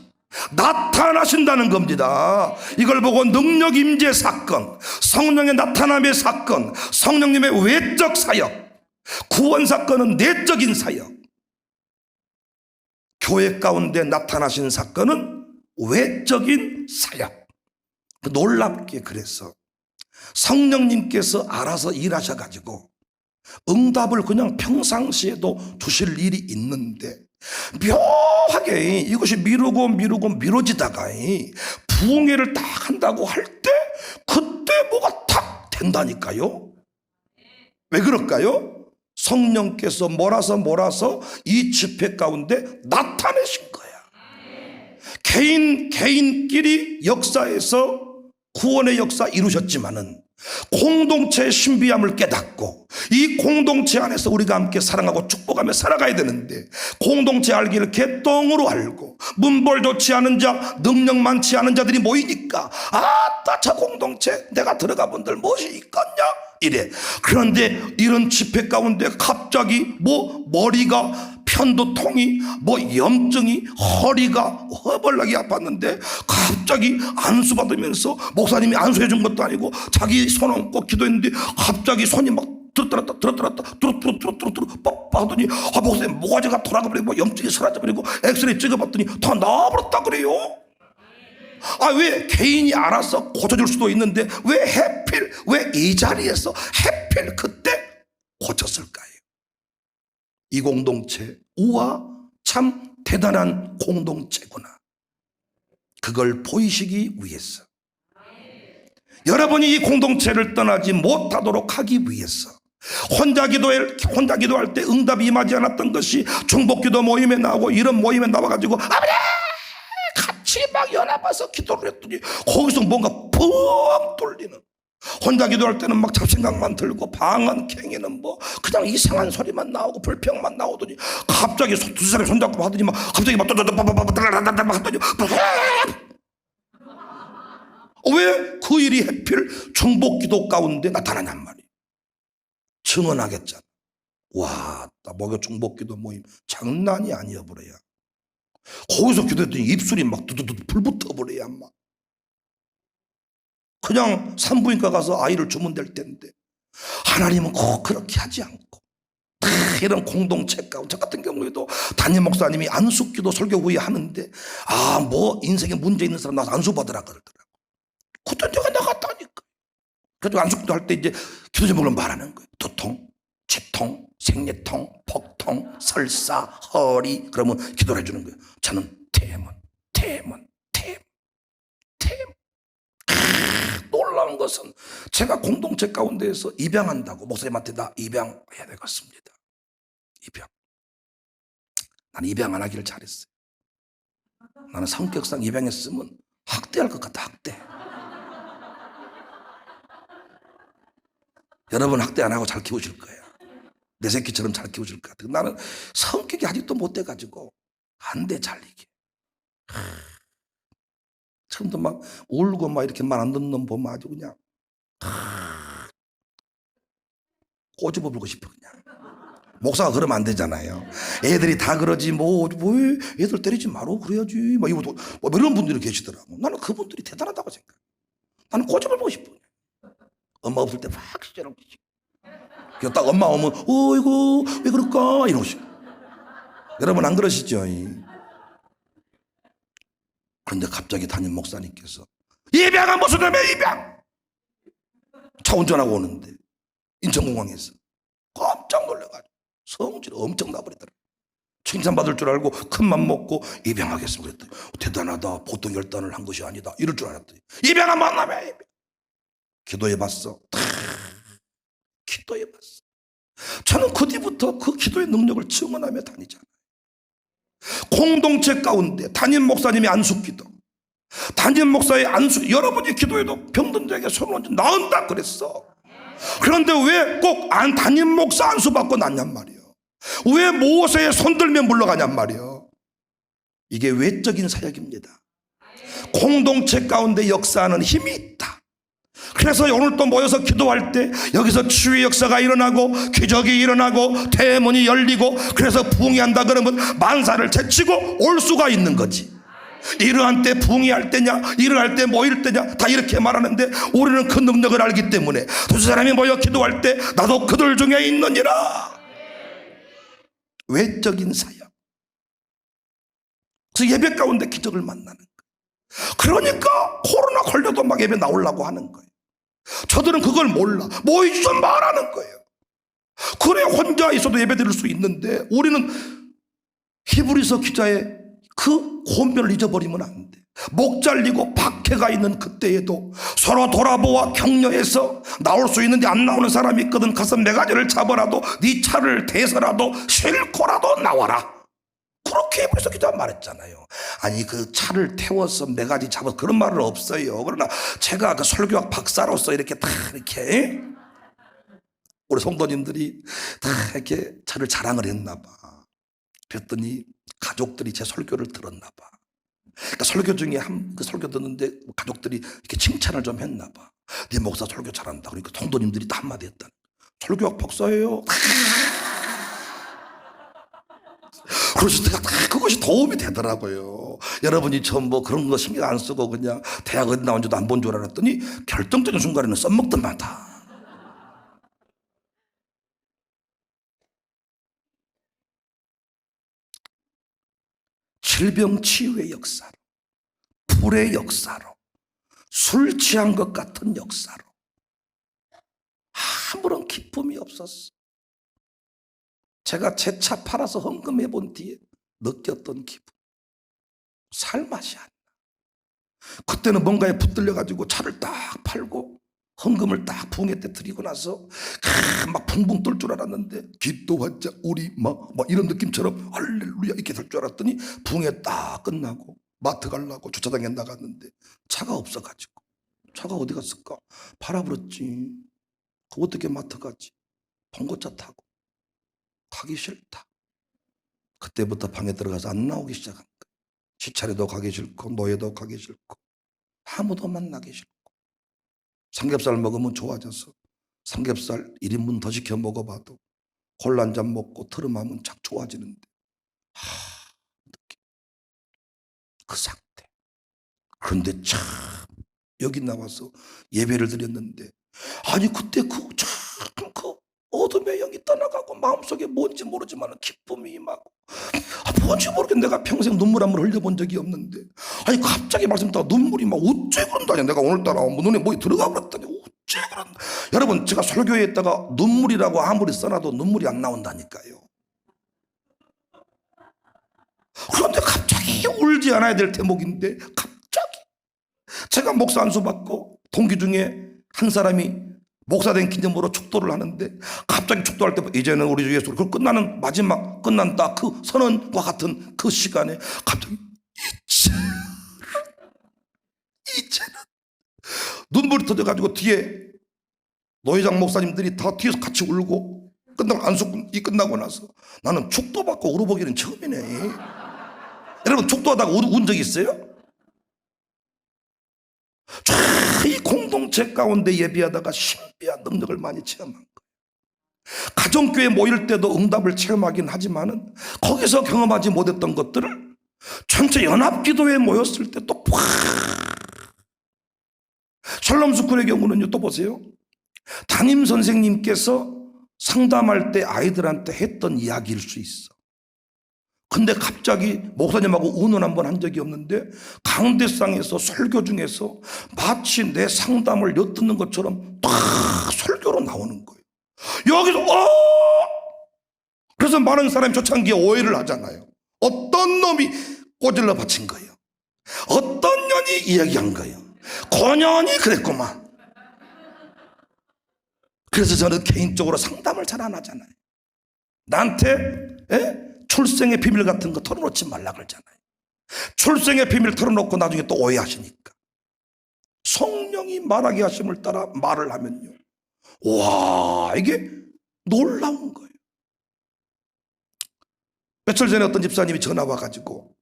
나타나신다는 겁니다. 이걸 보고 능력 임재 사건, 성령의 나타남의 사건, 성령님의 외적 사역, 구원 사건은 내적인 사역, 교회 가운데 나타나신 사건은 외적인 사역. 놀랍게 그래서 성령님께서 알아서 일하셔가지고 응답을 그냥 평상시에도 주실 일이 있는데 묘하게 이것이 미루고 미뤄지다가 부흥회를 딱 한다고 할 때 그때 뭐가 탁 된다니까요. 왜 그럴까요? 성령께서 몰아서 이 집회 가운데 나타내신 거야. 개인끼리 역사에서 구원의 역사 이루셨지만은 공동체의 신비함을 깨닫고 이 공동체 안에서 우리가 함께 사랑하고 축복하며 살아가야 되는데 공동체 알기를 개똥으로 알고 문벌 좋지 않은 자, 능력 많지 않은 자들이 모이니까 아따 저 공동체 내가 들어가 본들 무엇이 있겠냐 이래. 그런데 이런 집회 가운데 갑자기 머리가 편두통이 염증이 허리가 허벌나게 아팠는데 갑자기 안수 받으면서 목사님이 안수해 준 것도 아니고 자기 손 얹고 기도했는데 갑자기 손이 막 들었다 하더니 목사님 모가지가 돌아가버리고 염증이 사라져버리고 엑스레이 찍어봤더니 다 나아버렸다 그래요. 왜 개인이 알아서 고쳐줄 수도 있는데 왜 이 자리에서 하필 그때 고쳤을까요? 이 공동체 우와 참 대단한 공동체구나. 그걸 보이시기 위해서 여러분이 이 공동체를 떠나지 못하도록 하기 위해서 혼자 기도할 때 응답이 임하지 않았던 것이 중복기도 모임에 나오고 이런 모임에 나와가지고 아버지 같이 막 연합해서 기도를 했더니 거기서 뭔가 뻥 뚫리는, 혼자 기도할 때는 막 잡생각만 들고 방언 캥이는 그냥 이상한 소리만 나오고 불평만 나오더니 갑자기 두 사람이 손잡고 하더니 갑자기 막 하더니 왜 그 일이 하필 중복기도 가운데 나타나냔 말이에요. 증언하겠잖아. 와, 나 목요 중복기도 모임 장난이 아니어버려야. 거기서 기도했더니 입술이 막 두두두 불붙어버려야 막. 그냥 산부인과 가서 아이를 주면 될 텐데 하나님은 꼭 그렇게 하지 않고 이런 공동체 가운데 저 같은 경우에도 담임 목사님이 안수기도 설교 후에 하는데 뭐 인생에 문제 있는 사람 나서 안수 받으라 그러더라고. 그때 내가 나갔다니까. 그래서 안수기도 할 때 이제 기도 제목을 말하는 거예요. 두통, 치통, 생리통, 복통, 설사, 허리. 그러면 기도를 해주는 거예요. 저는 태문. 놀라운 것은 제가 공동체 가운데에서 입양한다고 목사님한테 나 입양해야 되겠습니다. 입양. 나는 입양 안 하기를 잘했어요. 나는 성격상 입양했으면 학대할 것 같아. 학대. 여러분 학대 안 하고 잘 키우실 거예요. 내 새끼처럼 잘 키우실 것 같아요. 나는 성격이 아직도 못 돼가지고 안 돼 잘 이게. 처음부터 막 울고 막 이렇게 말 안 듣는 놈 보면 아주 그냥 꼬집어 불고 싶어 그냥. 목사가 그러면 안 되잖아요. 애들이 다 그러지 뭐 애들 때리지 마라 그래야지 막 이런 분들이 계시더라고. 나는 그분들이 대단하다고 생각해. 나는 꼬집어 보고 싶어. 엄마 없을 때 막 시절하고 딱 엄마 오면 이거 왜 그럴까 이러고 싶어. 여러분 안 그러시죠? 그런데 갑자기 담임 목사님께서 입양은 무슨 놈이야 입양. 차 운전하고 오는데 인천공항에서 깜짝 놀라가지고 성질 엄청 나버리더라고요. 칭찬받을 줄 알고 큰맘 먹고 입양하겠습니다 그랬더니 대단하다 보통 결단을 한 것이 아니다 이럴 줄 알았더니 입양은 만나면 입양. 기도해봤어. 기도해봤어. 저는 그 뒤부터 그 기도의 능력을 증언하며 다니잖아요. 공동체 가운데 담임 목사님의 안수기도, 담임 목사의 안수, 여러분이 기도해도 병든 자에게 손을 얹어 나은다 그랬어. 그런데 왜 꼭 담임 목사 안수 받고 났냔 말이에요. 왜 모세의 손 들면 물러가냔 말이에요. 이게 외적인 사역입니다. 공동체 가운데 역사하는 힘이 있다. 그래서 오늘 또 모여서 기도할 때 여기서 치유의 역사가 일어나고 기적이 일어나고 대문이 열리고 그래서 부흥한다 그러면 만사를 제치고 올 수가 있는 거지. 이러한 때 부흥할 때냐 이러할 때 모일 때냐 다 이렇게 말하는데 우리는 그 능력을 알기 때문에 두세 사람이 모여 기도할 때 나도 그들 중에 있느니라. 외적인 사역. 그래서 예배 가운데 기적을 만나는 거예요. 그러니까 코로나 걸려도 막 예배 나오려고 하는 거예요. 저들은 그걸 몰라. 모이서 말하는 거예요. 그래 혼자 있어도 예배 드릴 수 있는데 우리는 히브리서 기자의 그 권면을 잊어버리면 안 돼. 목 잘리고 박해가 있는 그때에도 서로 돌아보아 격려해서 나올 수 있는데 안 나오는 사람이 있거든. 가서 매가지를 잡아라도 네 차를 대서라도 싣고라도 나와라. 그렇게 히브리서 기자가 말했잖아요. 아니 그 차를 태워서 매가지 잡아서 그런 말은 없어요. 그러나 제가 그 설교학 박사로서 이렇게 다 이렇게 우리 성도님들이 다 이렇게 저를 자랑을 했나 봐. 그랬더니 가족들이 제 설교를 들었나 봐. 그러니까 설교 중에 그 설교 듣는데 가족들이 이렇게 칭찬을 좀 했나 봐. 네 목사 설교 잘한다. 그러니까 성도님들이 다 한마디 했다. 설교학 박사예요. 그러실 때가 다 그것이 도움이 되더라고요. 여러분이 처음 뭐 그런 거 신경 안 쓰고 그냥 대학 어디 나온지도 안 본 줄 알았더니 결정적인 순간에는 썸먹더만 다. 질병 치유의 역사로, 불의 역사로, 술 취한 것 같은 역사로 아무런 기쁨이 없었어. 제가 제 차 팔아서 헌금해 본 뒤에 느꼈던 기분, 살 맛이 안 나. 그때는 뭔가에 붙들려 가지고 차를 딱 팔고 헌금을 딱 부흥회 때 드리고 나서 막 붕붕 뜰 줄 알았는데 기도하자 우리 막 이런 느낌처럼 할렐루야 이렇게 될 줄 알았더니 부흥회 딱 끝나고 마트 가려고 주차장에 나갔는데 차가 없어가지고 차가 어디 갔을까? 팔아버렸지. 어떻게 마트 가지? 봉고차 타고 가기 싫다. 그때부터 방에 들어가서 안 나오기 시작한 거야. 시차례도 가기 싫고 노예도 가기 싫고 아무도 만나기 싫고 삼겹살 먹으면 좋아져서 삼겹살 1인분 더 시켜 먹어봐도 콜라 한 잔 먹고 트름하면 착 좋아지는데 그 상태. 그런데 참 여기 나와서 예배를 드렸는데, 아니 그때 그 어둠의 영이 떠나가고 마음속에 뭔지 모르지만 기쁨이 임하고, 뭔지 모르게 내가 평생 눈물 한 번 흘려본 적이 없는데, 아니 갑자기 말씀 듣다가 눈물이 막 어째 그런다냐. 내가 오늘따라 눈에 뭐이 들어가 버렸더니 어째 그런다. 여러분, 제가 설교에 있다가 눈물이라고 아무리 써놔도 눈물이 안 나온다니까요. 그런데 갑자기 울지 않아야 될 대목인데 갑자기 제가 목사 안수 받고 동기 중에 한 사람이 목사된 기념으로 축도를 하는데, 갑자기 축도할 때 이제는 우리 주 예수, 그 끝나는 마지막 끝난 딱 그 선언과 같은 그 시간에 갑자기 이제는 눈물이 터져가지고 뒤에 노회장 목사님들이 다 뒤에서 같이 울고, 끝나고 안수이 끝나고 나서 나는 축도 받고 울어보기는 처음이네. 여러분, 축도하다가 운 적 있어요? 이 공동체 가운데 예비하다가 신비한 능력을 많이 체험한 거예요. 가정교회 모일 때도 응답을 체험하긴 하지만은 거기서 경험하지 못했던 것들을 전체 연합기도회에 모였을 때 또 팍. 샬롬스쿨의 경우는요, 또 보세요. 담임 선생님께서 상담할 때 아이들한테 했던 이야기일 수 있어. 근데 갑자기 목사님하고 의논 한번 한 적이 없는데 강대상에서 설교 중에서 마치 내 상담을 엿듣는 것처럼 딱 설교로 나오는 거예요. 여기서 그래서 많은 사람이 초창기에 오해를 하잖아요. 어떤 놈이 꼬질러 바친 거예요. 어떤 년이 이야기한 거예요. 고년이 그랬구만. 그래서 저는 개인적으로 상담을 잘 안 하잖아요. 나한테 출생의 비밀 같은 거 털어놓지 말라 그러잖아요. 출생의 비밀 털어놓고 나중에 또 오해하시니까. 성령이 말하게 하심을 따라 말을 하면요, 와, 이게 놀라운 거예요. 며칠 전에 어떤 집사님이 전화 와가지고,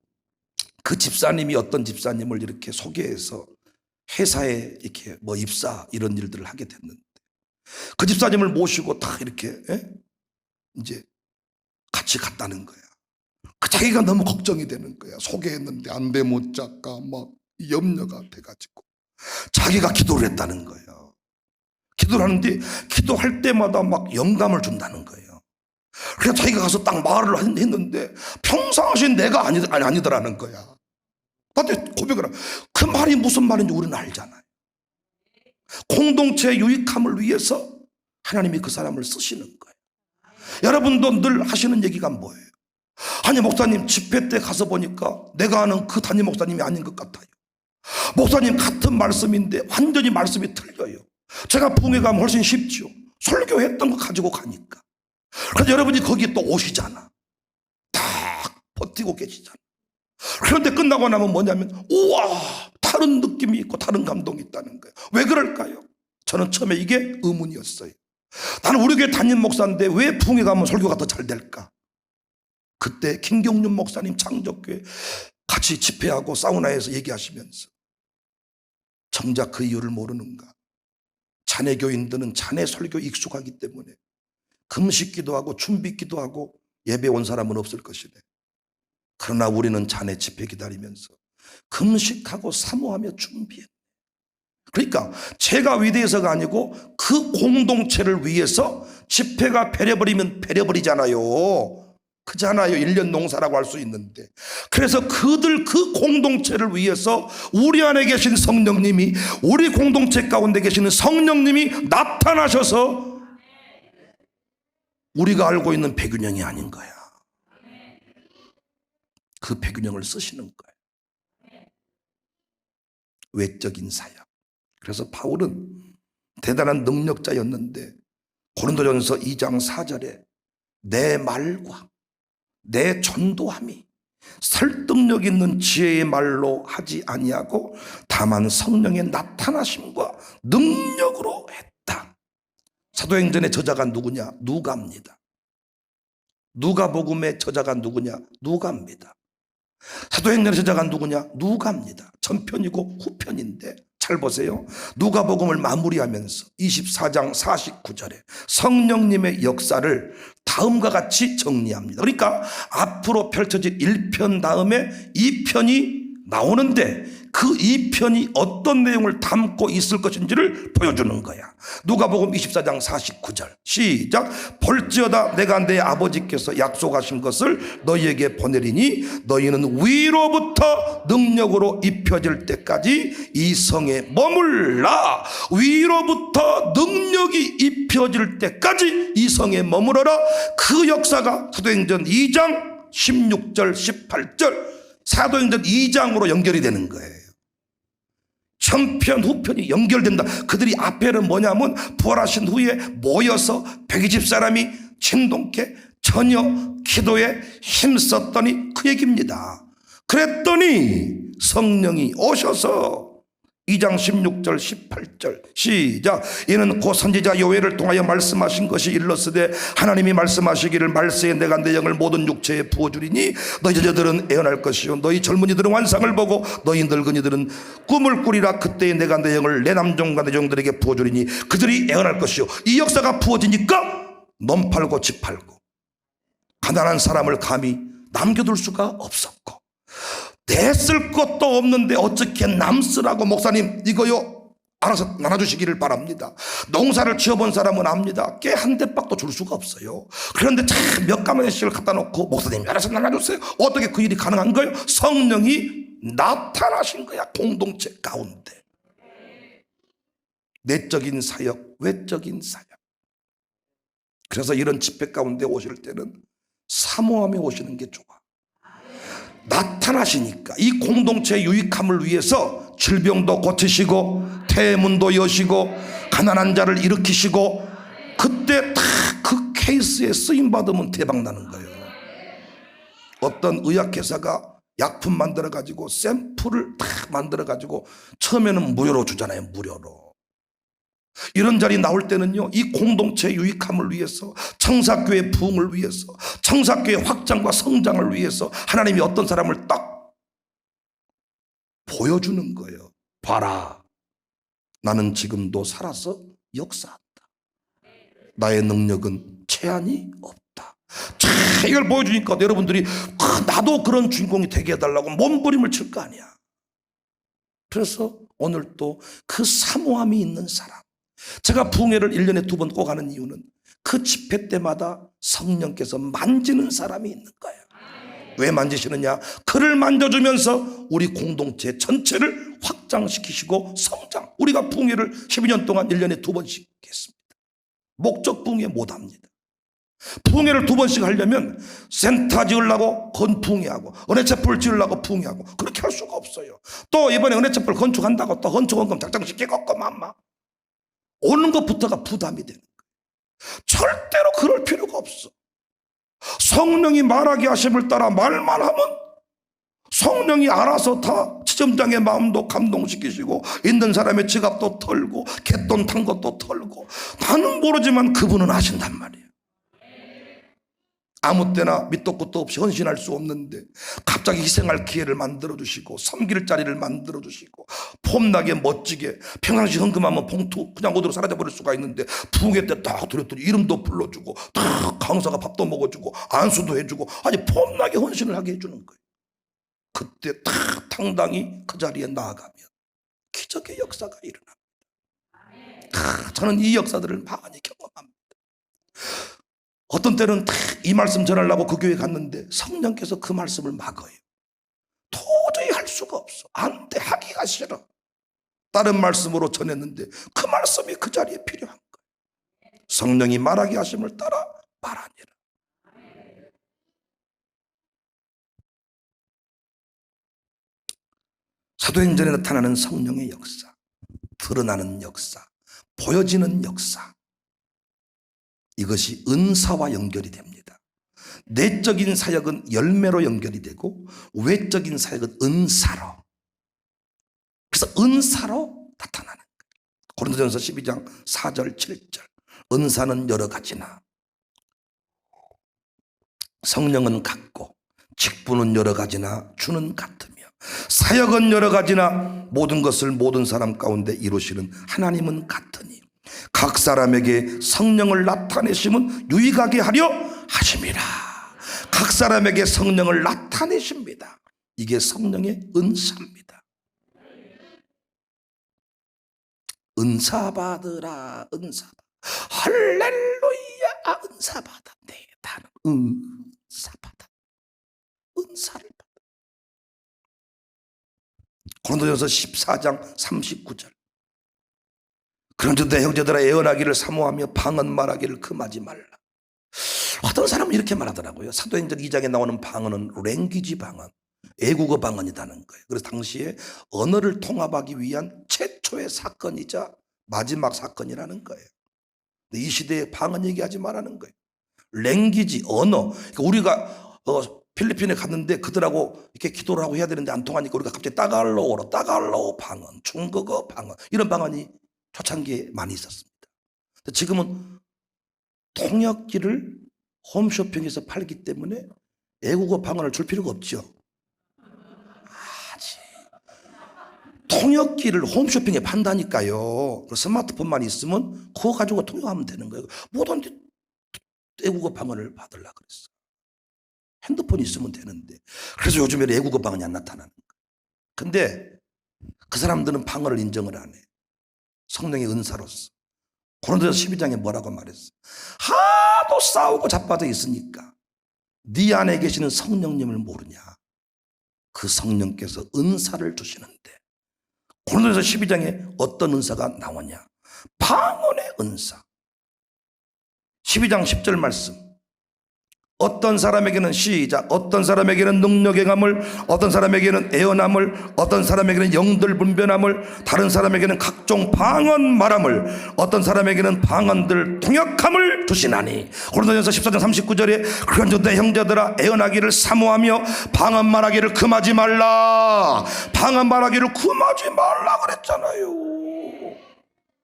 그 집사님이 어떤 집사님을 이렇게 소개해서 회사에 이렇게 뭐 입사 이런 일들을 하게 됐는데, 그 집사님을 모시고 다 이렇게 이제 같이 갔다는 거야. 그 자기가 너무 걱정이 되는 거야. 소개했는데 안배 못 잡까 막 염려가 돼가지고 자기가 기도를 했다는 거예요. 기도를 하는데 기도할 때마다 막 영감을 준다는 거예요. 그래서 자기가 가서 딱 말을 했는데 평상시 내가 아니더라는 거야. 나한테 고백을 하고, 그 말이 무슨 말인지 우리는 알잖아요. 공동체의 유익함을 위해서 하나님이 그 사람을 쓰시는 거예요. 여러분도 늘 하시는 얘기가 뭐예요? 아니 목사님, 집회 때 가서 보니까 내가 아는 그 담임 목사님이 아닌 것 같아요. 목사님 같은 말씀인데 완전히 말씀이 틀려요. 제가 부흥회 가면 훨씬 쉽죠. 설교했던 거 가지고 가니까. 그래서 여러분이 거기에 또 오시잖아. 딱 버티고 계시잖아. 그런데 끝나고 나면 뭐냐면, 우와, 다른 느낌이 있고 다른 감동이 있다는 거예요. 왜 그럴까요? 저는 처음에 이게 의문이었어요. 나는 우리 교회 담임 목사인데 왜 부흥회 가면 설교가 더 잘 될까? 그때 김경륜 목사님 창조교회 같이 집회하고 사우나에서 얘기하시면서, 정작 그 이유를 모르는가? 자네 교인들은 자네 설교 익숙하기 때문에 금식 기도하고 준비 기도하고 예배 온 사람은 없을 것이네. 그러나 우리는 자네 집회 기다리면서 금식하고 사모하며 준비했네. 그러니까 제가 위대해서가 아니고 그 공동체를 위해서 집회가 배려버리면 배려버리잖아요. 그잖아요. 1년 농사라고 할 수 있는데. 그래서 그들 그 공동체를 위해서 우리 안에 계신 성령님이, 우리 공동체 가운데 계시는 성령님이 나타나셔서 우리가 알고 있는 배균형이 아닌 거야. 그 배균형을 쓰시는 거예요. 외적인 사역. 그래서 바울은 대단한 능력자였는데 고린도전서 2장 4절에 내 말과 내 전도함이 설득력 있는 지혜의 말로 하지 아니하고 다만 성령의 나타나심과 능력으로 했다. 사도행전의 저자가 누구냐? 누가입니다. 누가복음의 저자가 누구냐? 누가입니다. 사도행전의 저자가 누구냐? 누가입니다. 전편이고 후편인데 잘 보세요. 누가복음을 마무리하면서 24장 49절에 성령님의 역사를 다음과 같이 정리합니다. 그러니까 앞으로 펼쳐질 1편 다음에 2편이 나오는데 그 2편이 어떤 내용을 담고 있을 것인지를 보여주는 거야. 누가복음 24장 49절 시작. 볼지어다 내가 내 아버지께서 약속하신 것을 너희에게 보내리니 너희는 위로부터 능력으로 입혀질 때까지 이 성에 머물라. 위로부터 능력이 입혀질 때까지 이 성에 머무러라. 그 역사가 사도행전 2장 16절 18절 사도행전 2장으로 연결이 되는 거예요. 전편 후편이 연결된다. 그들이 앞에는 뭐냐면 부활하신 후에 모여서 120사람이 진동케 전혀 기도에 힘썼더니 그 얘기입니다. 그랬더니 성령이 오셔서 2장 16절 18절 시작. 이는 곧 선지자 요엘을 통하여 말씀하신 것이 일렀으되 하나님이 말씀하시기를 말세에 내가 내 영을 모든 육체에 부어주리니 너희 저들은 애원할 것이요 너희 젊은이들은 환상을 보고 너희 늙은이들은 꿈을 꾸리라. 그때에 내가 내 영을 내 남종과 내 종들에게 부어주리니 그들이 애원할 것이요. 이 역사가 부어지니까 몸 팔고 집 팔고 가난한 사람을 감히 남겨둘 수가 없었고 냈을 것도 없는데 어떻게 남쓰라고. 목사님 이거요 알아서 나눠주시기를 바랍니다. 농사를 지어본 사람은 압니다. 깨 한 대박도 줄 수가 없어요. 그런데 참 몇 가마씩을 갖다 놓고 목사님 알아서 나눠주세요. 어떻게 그 일이 가능한 거예요? 성령이 나타나신 거야. 공동체 가운데. 내적인 사역, 외적인 사역. 그래서 이런 집회 가운데 오실 때는 사모함에 오시는 게 좋아. 나타나시니까 이 공동체의 유익함을 위해서 질병도 고치시고 태문도 여시고 가난한 자를 일으키시고 그때 다 그 케이스에 쓰임받으면 대박 나는 거예요. 어떤 의학회사가 약품 만들어 가지고 샘플을 다 만들어 가지고 처음에는 무료로 주잖아요. 무료로. 이런 자리 나올 때는요 이 공동체의 유익함을 위해서 청사교회 부흥을 위해서 청사교회 확장과 성장을 위해서 하나님이 어떤 사람을 딱 보여주는 거예요. 봐라 나는 지금도 살아서 역사한다. 나의 능력은 제한이 없다. 자, 이걸 보여주니까 여러분들이 나도 그런 주인공이 되게 해달라고 몸부림을 칠 거 아니야. 그래서 오늘 또 그 사모함이 있는 사람, 제가 부흥회를 1년에 2번 꼭 하는 이유는 그 집회 때마다 성령께서 만지는 사람이 있는 거예요. 왜 만지시느냐? 그를 만져주면서 우리 공동체 전체를 확장시키시고 성장. 우리가 부흥회를 12년 동안 1년에 2번씩 했습니다. 목적 부흥회 못합니다. 부흥회를 2번씩 하려면 센터 지으려고 부흥회하고 은혜체불 지으려고 부흥회하고 그렇게 할 수가 없어요. 또 이번에 은혜체불 건축한다고 또 건축원금 작정시키고 맘마 오는 것부터가 부담이 되는 거예요. 절대로 그럴 필요가 없어. 성령이 말하게 하심을 따라 말만 하면 성령이 알아서 다 지점장의 마음도 감동시키시고 있는 사람의 지갑도 털고 갯돈 탄 것도 털고 나는 모르지만 그분은 아신단 말이에요. 아무 때나 밑도 끝도 없이 헌신할 수 없는데 갑자기 희생할 기회를 만들어주시고 섬길 자리를 만들어주시고 폼나게 멋지게 평상시 헌금하면 봉투 그냥 그대로 사라져버릴 수가 있는데 부흥회 때 딱 드렸더니 이름도 불러주고 딱 강사가 밥도 먹어주고 안수도 해주고 아니 폼나게 헌신을 하게 해주는 거예요. 그때 딱 당당히 그 자리에 나아가면 기적의 역사가 일어납니다. 저는 이 역사들을 많이 경험합니다. 어떤 때는 딱 이 말씀 전하려고 그 교회 갔는데 성령께서 그 말씀을 막아요. 도저히 할 수가 없어. 안 돼. 하기가 싫어. 다른 말씀으로 전했는데 그 말씀이 그 자리에 필요한 거예요. 성령이 말하게 하심을 따라 말하니라. 사도행전에 나타나는 성령의 역사, 드러나는 역사, 보여지는 역사, 이것이 은사와 연결이 됩니다. 내적인 사역은 열매로 연결이 되고 외적인 사역은 은사로. 그래서 은사로 나타나는 거예요. 고린도전서 12장 4절 7절 은사는 여러 가지나 성령은 같고 직분은 여러 가지나 주는 같으며 사역은 여러 가지나 모든 것을 모든 사람 가운데 이루시는 하나님은 같으니 각 사람에게 성령을 나타내심은 유익하게 하려 하심이라. 각 사람에게 성령을 나타내십니다. 이게 성령의 은사입니다. 은사 받으라, 은사 받아. 할렐루야, 은사 받아. 네, 나는 은사 받아. 은사를 받아. 고린도전서 14장 39절. 그런즉 내 형제들아, 애언하기를 사모하며 방언 말하기를 금하지 말라. 어떤 사람은 이렇게 말하더라고요. 사도행전 2장에 나오는 방언은 랭귀지 방언, 애국어 방언이라는 거예요. 그래서 당시에 언어를 통합하기 위한 최초의 사건이자 마지막 사건이라는 거예요. 근데 이 시대에 방언 얘기하지 말라는 거예요. 랭귀지, 언어. 그러니까 우리가 필리핀에 갔는데 그들하고 이렇게 기도를 하고 해야 되는데 안 통하니까 우리가 갑자기 따갈로우 방언, 중국어 방언, 이런 방언이 초창기에 많이 있었습니다. 근데 지금은 통역기를 홈쇼핑에서 팔기 때문에 애국어 방언을 줄 필요가 없죠. 통역기를 홈쇼핑에 판다니까요. 스마트폰만 있으면 그거 가지고 통역하면 되는 거예요. 뭐든지 애국어 방언을 받으려고 그랬어. 핸드폰이 있으면 되는데. 그래서 요즘에 애국어 방언이 안 나타나는 거예요. 근데 그 사람들은 방언을 인정을 안 해. 성령의 은사로서. 고린도전서 12장에 뭐라고 말했어? 하도 싸우고 자빠져 있으니까 네 안에 계시는 성령님을 모르냐. 그 성령께서 은사를 주시는데 고린도전서 12장에 어떤 은사가 나오냐? 방언의 은사. 12장 10절 말씀. 어떤 사람에게는 시작, 어떤 사람에게는 능력의 감을, 어떤 사람에게는 애언함을, 어떤 사람에게는 영들 분변함을, 다른 사람에게는 각종 방언 말함을, 어떤 사람에게는 방언들 통역함을 주시나니. 고린도전서 14장 39절에 그런즉 내 형제들아, 애언하기를 사모하며 방언 말하기를 금하지 말라. 방언 말하기를 금하지 말라 그랬잖아요.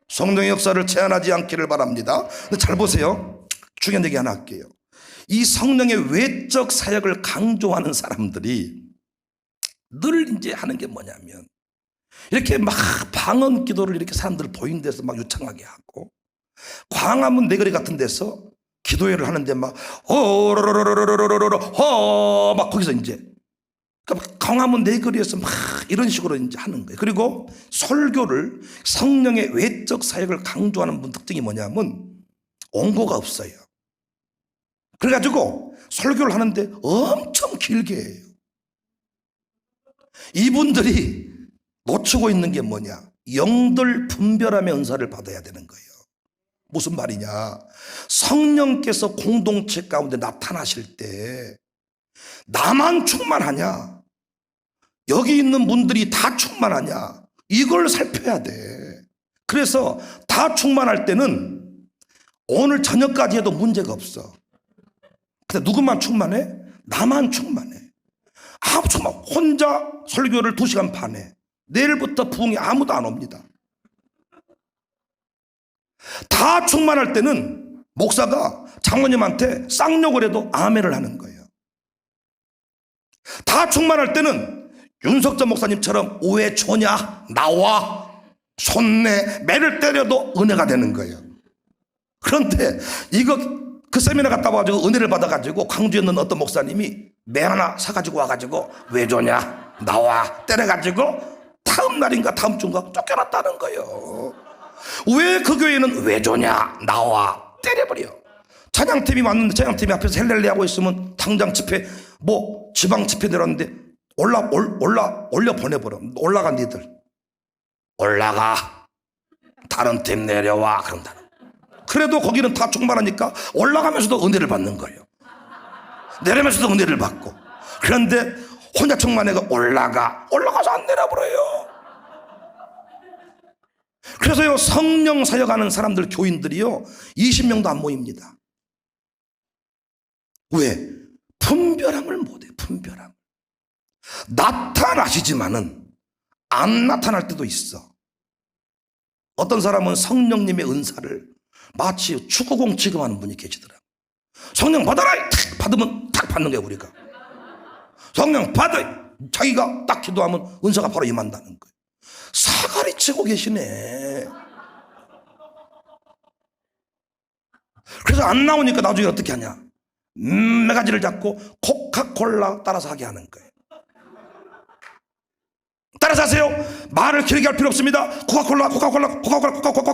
성령의 역사를 제한하지 않기를 바랍니다. 근데 잘 보세요. 중요한 얘기 하나 할게요. 이 성령의 외적 사역을 강조하는 사람들이 늘 이제 하는 게 뭐냐면 이렇게 막 방언 기도를 이렇게 사람들 보이는 데서 막 유창하게 하고, 광화문 내거리 같은 데서 기도회를 하는데 막 막 거기서 이제 그러니까 광화문 내거리에서 막 이런 식으로 이제 하는 거예요. 그리고 설교를 성령의 외적 사역을 강조하는 분 특징이 뭐냐면 원고가 없어요. 그래가지고 설교를 하는데 엄청 길게 해요. 이분들이 놓치고 있는 게 뭐냐? 영들 분별함의 은사를 받아야 되는 거예요. 무슨 말이냐? 성령께서 공동체 가운데 나타나실 때 나만 충만하냐? 여기 있는 분들이 다 충만하냐? 이걸 살펴야 돼. 그래서 다 충만할 때는 오늘 저녁까지 해도 문제가 없어. 근데 누구만 충만해? 나만 충만해. 아무 충만. 혼자 설교를 2시간 반 해. 내일부터 부흥이 아무도 안 옵니다. 다 충만할 때는 목사가 장모님한테 쌍욕을 해도 아멘을 하는 거예요. 다 충만할 때는 윤석전 목사님처럼 왜 조냐? 나와. 손내 매를 때려도 은혜가 되는 거예요. 그런데 이거 그 세미나 갔다 와가지고 은혜를 받아가지고 광주에 있는 어떤 목사님이 매 하나 사가지고 와가지고 왜 줘냐 나와 때려가지고 다음 날인가 다음 주인가 쫓겨났다는 거예요. 왜 그 교회는 왜 줘냐 나와 때려버려. 찬양팀이 왔는데 찬양팀이 앞에서 헬렐레 하고 있으면 당장 집회 뭐 지방 집회 내렸는데 올려 보내버려. 올라가 니들 올라가 다른 팀 내려와 그런다. 그래도 거기는 다 충만하니까 올라가면서도 은혜를 받는 거예요. 내려면서도 은혜를 받고. 그런데 혼자 충만해가 올라가서 안 내려버려요. 그래서요 성령 사역하는 사람들 교인들이요 20명도 안 모입니다. 왜? 분별함을 못해. 분별함. 나타나시지만은 안 나타날 때도 있어. 어떤 사람은 성령님의 은사를 마치 축구공 취급하는 분이 계시더라고요. 성령 받아라! 탁 받으면 탁 받는 거예요. 우리가 성령 받아! 자기가 딱 기도하면 은사가 바로 임한다는 거예요. 사가리 치고 계시네. 그래서 안 나오니까 나중에 어떻게 하냐? 매가지를 잡고 코카콜라 따라서 하게 하는 거예요. 따라서 하세요. 말을 길게 할 필요 없습니다. 코카콜라 코카콜라 코카콜라 코카콜라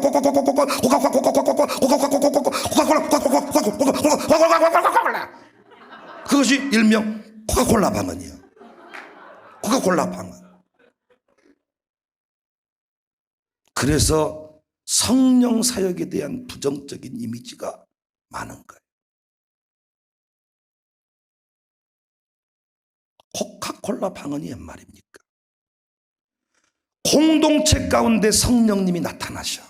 코카콜라. 그것이 일명 코카콜라 방언이에요. 코카콜라 방언. 그래서 성령 사역에 대한 부정적인 이미지가 많은 거예요. 코카콜라 방언이 옛 말입니까? 공동체 가운데 성령님이 나타나셔.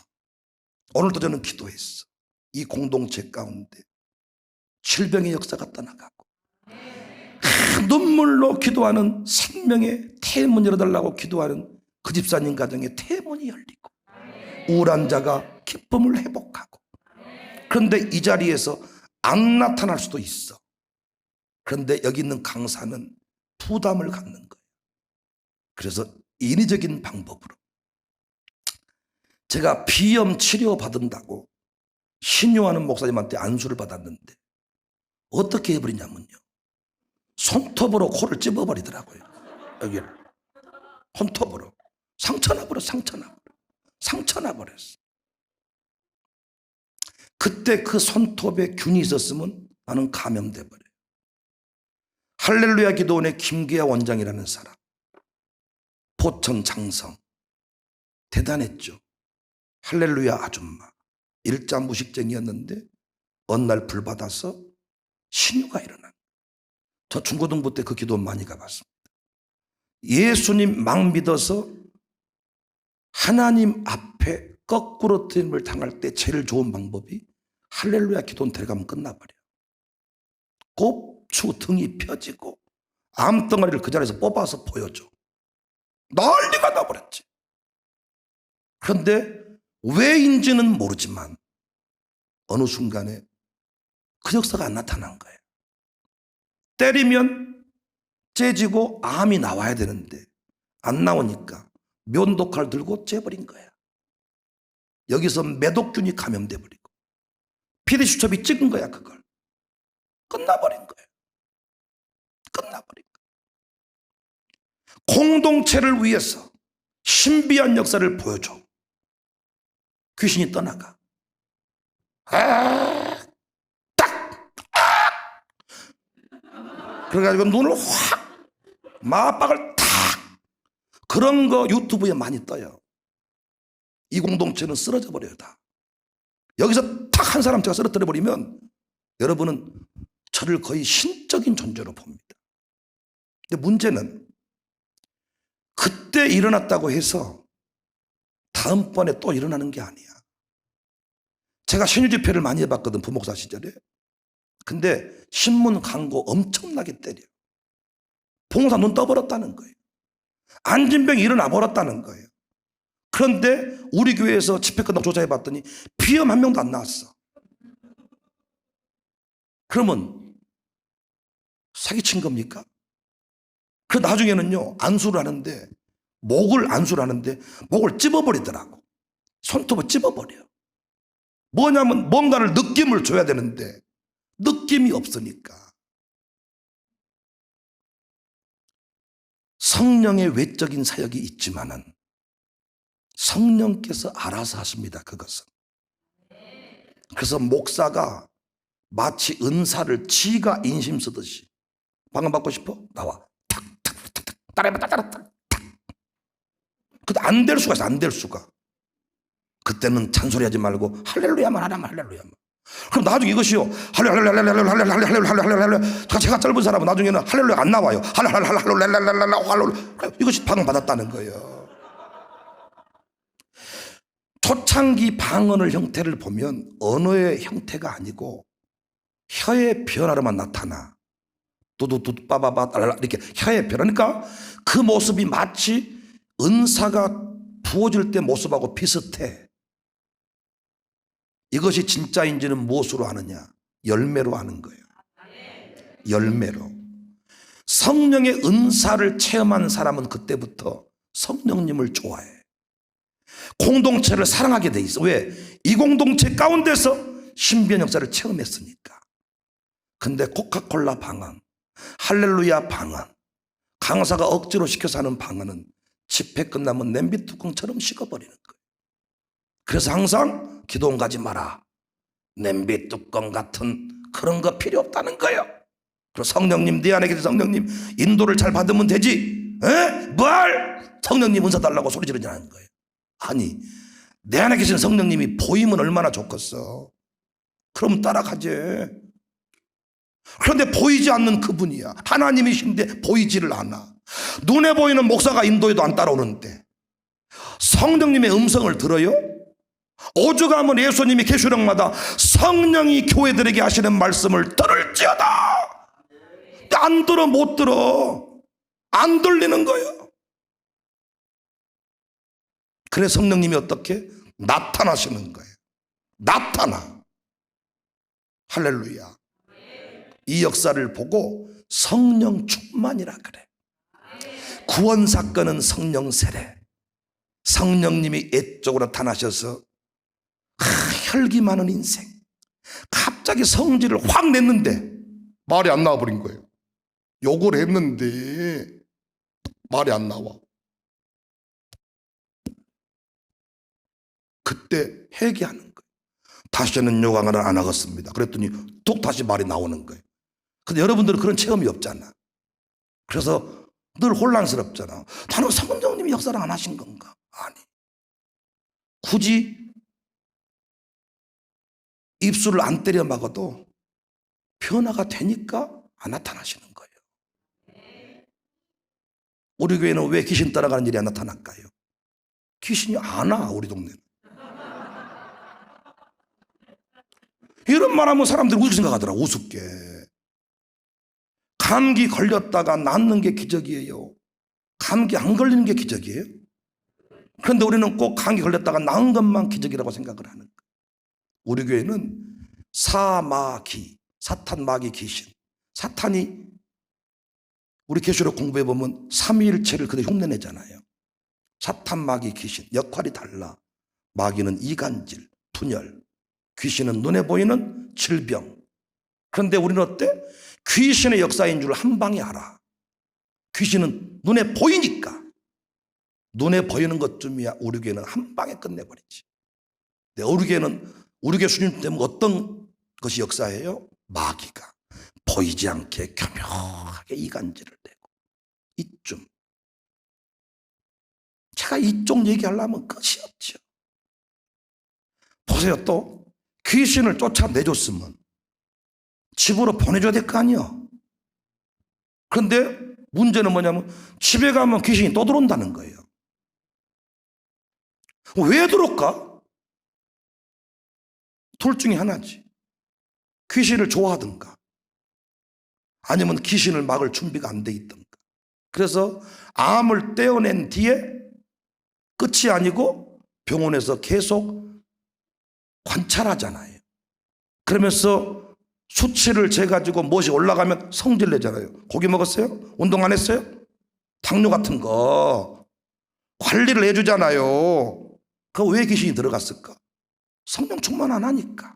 오늘도 저는 기도했어. 이 공동체 가운데 질병의 역사가 떠나가고, 눈물로 기도하는 생명의 태문 열어달라고 기도하는 그 집사님 가정에 태문이 열리고, 우울한 자가 기쁨을 회복하고. 그런데 이 자리에서 안 나타날 수도 있어. 그런데 여기 있는 강사는 부담을 갖는 거예요. 그래서 인위적인 방법으로, 제가 비염 치료 받은다고 신유하는 목사님한테 안수를 받았는데 어떻게 해버리냐면요, 손톱으로 코를 찝어버리더라고요. 여기를 손톱으로 상처나버렸어. 그때 그 손톱에 균이 있었으면 나는 감염돼 버려요. 할렐루야 기도원의 김계아 원장이라는 사람, 포천 장성, 대단했죠. 할렐루야 아줌마, 일자 무식쟁이였는데 어느 날 불 받아서 신유가 일어난. 저 중고등부 때 그 기도원 많이 가봤습니다. 예수님 막 믿어서 하나님 앞에 거꾸로 트임을 당할 때 제일 좋은 방법이 할렐루야 기도원 데려가면 끝나버려요. 곱추 등이 펴지고 암덩어리를 그 자리에서 뽑아서 보여줘. 난리가 나버렸지. 그런데 왜인지는 모르지만 어느 순간에 그 역사가 안 나타난 거예요. 때리면 째지고 암이 나와야 되는데 안 나오니까 면도칼 들고 째버린 거야. 여기서 매독균이 감염돼 버리고 피디수첩이 찍은 거야. 그걸 끝나버린 거예요. 공동체를 위해서 신비한 역사를 보여줘. 귀신이 떠나가. 그래가지고 눈을 확, 마박을 탁, 그런 거 유튜브에 많이 떠요. 이 공동체는 쓰러져 버려요. 다. 여기서 탁 한 사람 제가 쓰러뜨려 버리면 여러분은 저를 거의 신적인 존재로 봅니다. 근데 문제는 그때 일어났다고 해서 다음번에 또 일어나는 게 아니야. 제가 신유 집회를 많이 해봤거든, 부목사 시절에. 근데 신문 광고 엄청나게 때려. 봉사 눈 떠버렸다는 거예요. 안진병이 일어나 버렸다는 거예요. 그런데 우리 교회에서 집회 끝나고 조사해봤더니 비염 한 명도 안 나왔어. 그러면 사기친 겁니까? 그 나중에는요, 안수를 하는데 목을 찝어버리더라고. 손톱을 찝어버려. 뭐냐면 뭔가를 느낌을 줘야 되는데 느낌이 없으니까. 성령의 외적인 사역이 있지만은 성령께서 알아서 하십니다. 그것은. 그래서 목사가 마치 은사를 지가 인심 쓰듯이, 방언 받고 싶어? 나와. 탁탁탁탁 따라해봐. 따라탁. 근데 안 될 수가 있어. 안 될 수가. 그때는 잔소리하지 말고 할렐루야만 하라면 할렐루야만. 그럼 나중에 이것이요, 할렐루야, 제가 짧은 사람은 나중에는 할렐루야 안 나와요. 할렐루야, 이것이 방언 받았다는 거예요. 초창기 방언의 형태를 보면 언어의 형태가 아니고 혀의 변화로만 나타나. 두두두 빠바바 이렇게 혀의 변화니까 그 모습이 마치 은사가 부어질 때 모습하고 비슷해. 이것이 진짜인지는 무엇으로 아느냐? 열매로 아는 거예요. 열매로. 성령의 은사를 체험한 사람은 그때부터 성령님을 좋아해. 공동체를 사랑하게 돼 있어. 왜? 이 공동체 가운데서 신비한 역사를 체험했으니까. 근데 코카콜라 방언, 할렐루야 방언, 강사가 억지로 시켜서 하는 방언은 집회 끝나면 냄비 뚜껑처럼 식어버리는 거예요. 그래서 항상 기도원 가지 마라. 냄비 뚜껑 같은 그런 거 필요 없다는 거예요. 그리고 성령님, 네 안에 계신 성령님 인도를 잘 받으면 되지. 뭘 성령님 은사 달라고 소리 지르냐는 거예요. 아니, 내 안에 계신 성령님이 보이면 얼마나 좋겠어. 그럼 따라가지. 그런데 보이지 않는 그분이야. 하나님이신데 보이지를 않아. 눈에 보이는 목사가 인도해도 안 따라오는데 성령님의 음성을 들어요? 오죽하면 예수님이 계시록마다 성령이 교회들에게 하시는 말씀을 들을지어다. 안 들어, 못 들어. 안 들리는 거예요. 그래서 성령님이 어떻게? 나타나시는 거예요. 나타나. 할렐루야. 이 역사를 보고 성령 충만이라 그래. 구원 사건은 성령 세례. 성령님이 애적으로 나타나셔서 혈기 많은 인생, 갑자기 성질을 확 냈는데 말이 안 나와버린 거예요. 욕을 했는데 말이 안 나와. 그때 회개하는 거예요. 다시는 욕을 안 하겠습니다. 그랬더니 뚝 다시 말이 나오는 거예요. 근데 여러분들은 그런 체험이 없잖아. 그래서 늘 혼란스럽잖아. 나는 성령님이 역사를 안 하신 건가? 아니, 굳이 입술을 안 때려 막아도 변화가 되니까 안 나타나시는 거예요. 우리 교회는 왜 귀신 따라가는 일이 안 나타날까요? 귀신이 안 와, 우리 동네는. 이런 말하면 사람들이 우습게 생각하더라. 우습게. 감기 걸렸다가 낫는 게 기적이에요. 감기 안 걸리는 게 기적이에요. 그런데 우리는 꼭 감기 걸렸다가 나은 것만 기적이라고 생각을 하는 거예요. 우리 교회는 사마귀, 사탄, 마귀, 귀신. 사탄이 우리 계시록 공부해 보면 삼위일체를 그대로 흉내내잖아요. 사탄, 마귀, 귀신 역할이 달라. 마귀는 이간질, 분열, 귀신은 눈에 보이는 질병. 그런데 우리는 어때? 귀신의 역사인 줄 한 방에 알아. 귀신은 눈에 보이니까. 눈에 보이는 것쯤이야 우리 교회는 한 방에 끝내버리지. 우리 교회는 우리 교회 수준 때문에 어떤 것이 역사예요? 마귀가 보이지 않게 교묘하게 이간질을 내고. 이쯤. 제가 이쪽 얘기하려면 끝이 없죠. 보세요. 또 귀신을 쫓아내줬으면 집으로 보내줘야 될 거 아니에요. 그런데 문제는 뭐냐면 집에 가면 귀신이 또 들어온다는 거예요. 왜 들어올까? 둘 중에 하나지. 귀신을 좋아하든가 아니면 귀신을 막을 준비가 안 돼 있든가. 그래서 암을 떼어낸 뒤에 끝이 아니고 병원에서 계속 관찰하잖아요. 그러면서 수치를 재가지고 무엇이 올라가면 성질 내잖아요. 고기 먹었어요? 운동 안 했어요? 당뇨 같은 거 관리를 해주잖아요. 그 왜 귀신이 들어갔을까? 성령 충만 안 하니까.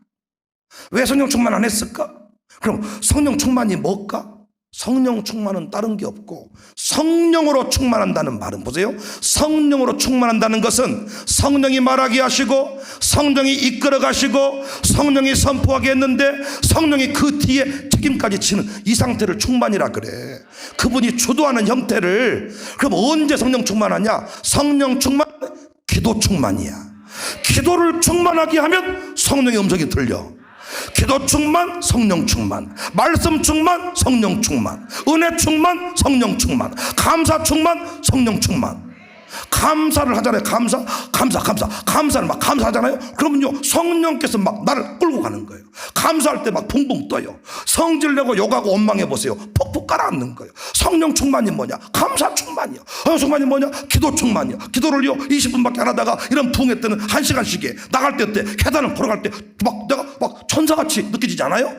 왜 성령 충만 안 했을까? 그럼 성령 충만이 뭘까? 성령 충만은 다른 게 없고 성령으로 충만한다는 말은 보세요. 성령으로 충만한다는 것은 성령이 말하게 하시고 성령이 이끌어 가시고 성령이 선포하게 했는데 성령이 그 뒤에 책임까지 지는 이 상태를 충만이라 그래. 그분이 주도하는 형태를. 그럼 언제 성령 충만하냐? 성령 충만, 기도 충만이야. 기도를 충만하게 하면 성령의 음성이 들려. 기도 충만, 성령 충만, 말씀 충만, 성령 충만, 은혜 충만, 성령 충만, 감사 충만, 성령 충만. 감사를 하잖아요. 감사를 막 감사하잖아요. 그러면요 성령께서 막 나를 끌고 가는 거예요. 감사할 때 막 붕붕 떠요. 성질내고 욕하고 원망해 보세요. 푹푹 깔아앉는 거예요. 성령 충만이 뭐냐? 감사 충만이요. 충만이 뭐냐? 기도 충만이요. 기도를요 20분밖에 안 하다가 이런 부흥회 때는 1시간씩에 나갈 때 어때? 계단을 걸어갈 때 막 내가 막 천사같이 느껴지지 않아요?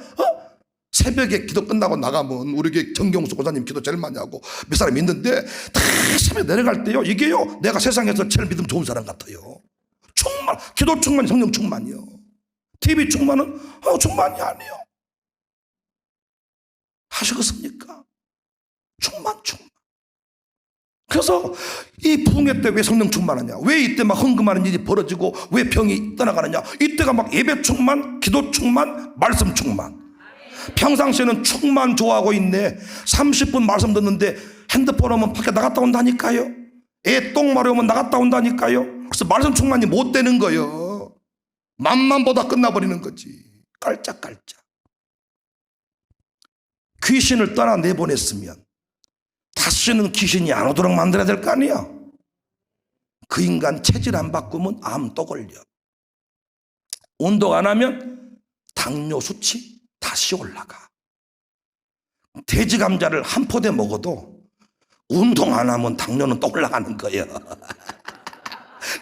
새벽에 기도 끝나고 나가면 우리 교회 정경수 고사님 기도 제일 많이 하고 몇 사람 있는데 다 새벽에 내려갈 때요 이게요 내가 세상에서 제일 믿음 좋은 사람 같아요. 충만, 기도 충만이 성령 충만이요. TV 충만은 충만이 아니에요. 하시겠습니까? 충만. 그래서 이 부흥회 때 왜 성령 충만하냐, 왜 이때 막 헌금하는 일이 벌어지고 왜 병이 떠나가느냐, 이때가 막 예배 충만, 기도 충만, 말씀 충만. 평상시에는 충만 좋아하고 있네. 30분 말씀 듣는데 핸드폰 오면 밖에 나갔다 온다니까요. 애 똥 마려우면 나갔다 온다니까요. 그래서 말씀 충만이 못 되는 거예요. 맘만 보다 끝나버리는 거지. 깔짝깔짝. 귀신을 떠나 내보냈으면 다시는 귀신이 안 오도록 만들어야 될 거 아니야. 그 인간 체질 안 바꾸면 암 또 걸려. 운동 안 하면 당뇨 수치 다시 올라가. 돼지 감자를 한 포대 먹어도 운동 안 하면 당뇨는 또 올라가는 거예요.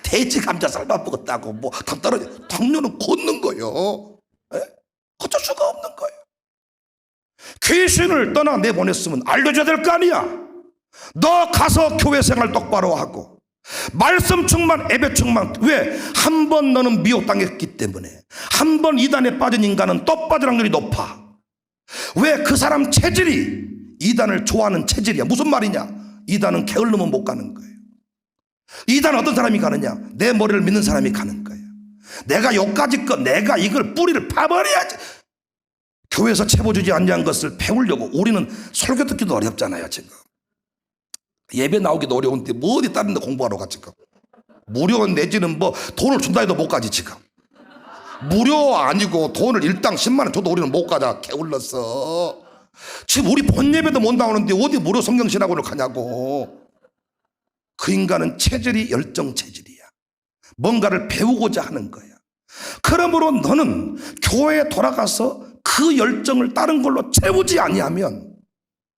돼지 감자 삶아 먹었다고 뭐 다 떨어져. 당뇨는 걷는 거예요. 어쩔 수가 없는 거예요. 귀신을 떠나 내보냈으면 알려줘야 될 거 아니야. 너 가서 교회 생활 똑바로 하고 말씀 충만, 예배 충만. 왜? 한 번 너는 미혹당했기 때문에. 한 번 이단에 빠진 인간은 또 빠질 확률이 높아. 왜? 그 사람 체질이 이단을 좋아하는 체질이야. 무슨 말이냐? 이단은 게을르면 못 가는 거예요. 이단은 어떤 사람이 가느냐? 내 머리를 믿는 사람이 가는 거예요. 내가 여기까지 거, 내가 이걸 뿌리를 파버려야지. 교회에서 채워주지 않는 것을 배우려고 우리는 설교 듣기도 어렵잖아요. 지금 예배 나오기도 어려운데 뭐 어디 다른 데 공부하러 가. 지금 무료 내지는 뭐 돈을 준다 해도 못 가지. 지금 무료 아니고 돈을 일당 10만 원 줘도 우리는 못 가자. 게을렀어. 지금 우리 본 예배도 못 나오는데 어디 무료 성경신학원을 가냐고. 그 인간은 체질이 열정 체질이야. 뭔가를 배우고자 하는 거야. 그러므로 너는 교회에 돌아가서 그 열정을 다른 걸로 채우지 아니하면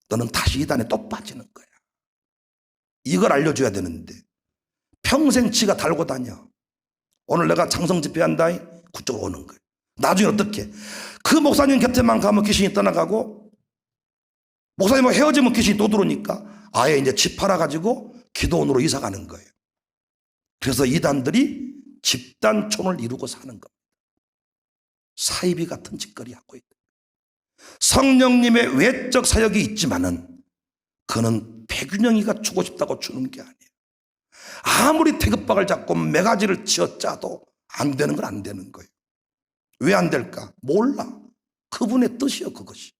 너는 다시 이단에 또 빠지는 거야. 이걸 알려줘야 되는데 평생 지가 달고 다녀. 오늘 내가 장성 집회한다, 그쪽으로 오는 거야. 나중에 어떻게? 그 목사님 곁에만 가면 귀신이 떠나가고 목사님하고 헤어지면 귀신이 또 들어오니까 아예 이제 집 팔아가지고 기도원으로 이사 가는 거예요. 그래서 이단들이 집단촌을 이루고 사는 겁니다. 사이비 같은 짓거리 하고 있다. 성령님의 외적 사역이 있지만은 그는 백윤영이가 주고 싶다고 주는 게 아니에요. 아무리 태극박을 잡고 매가지를 쥐어짜도 안 되는 건 안 되는 거예요. 왜 안 될까? 몰라. 그분의 뜻이요, 그것이.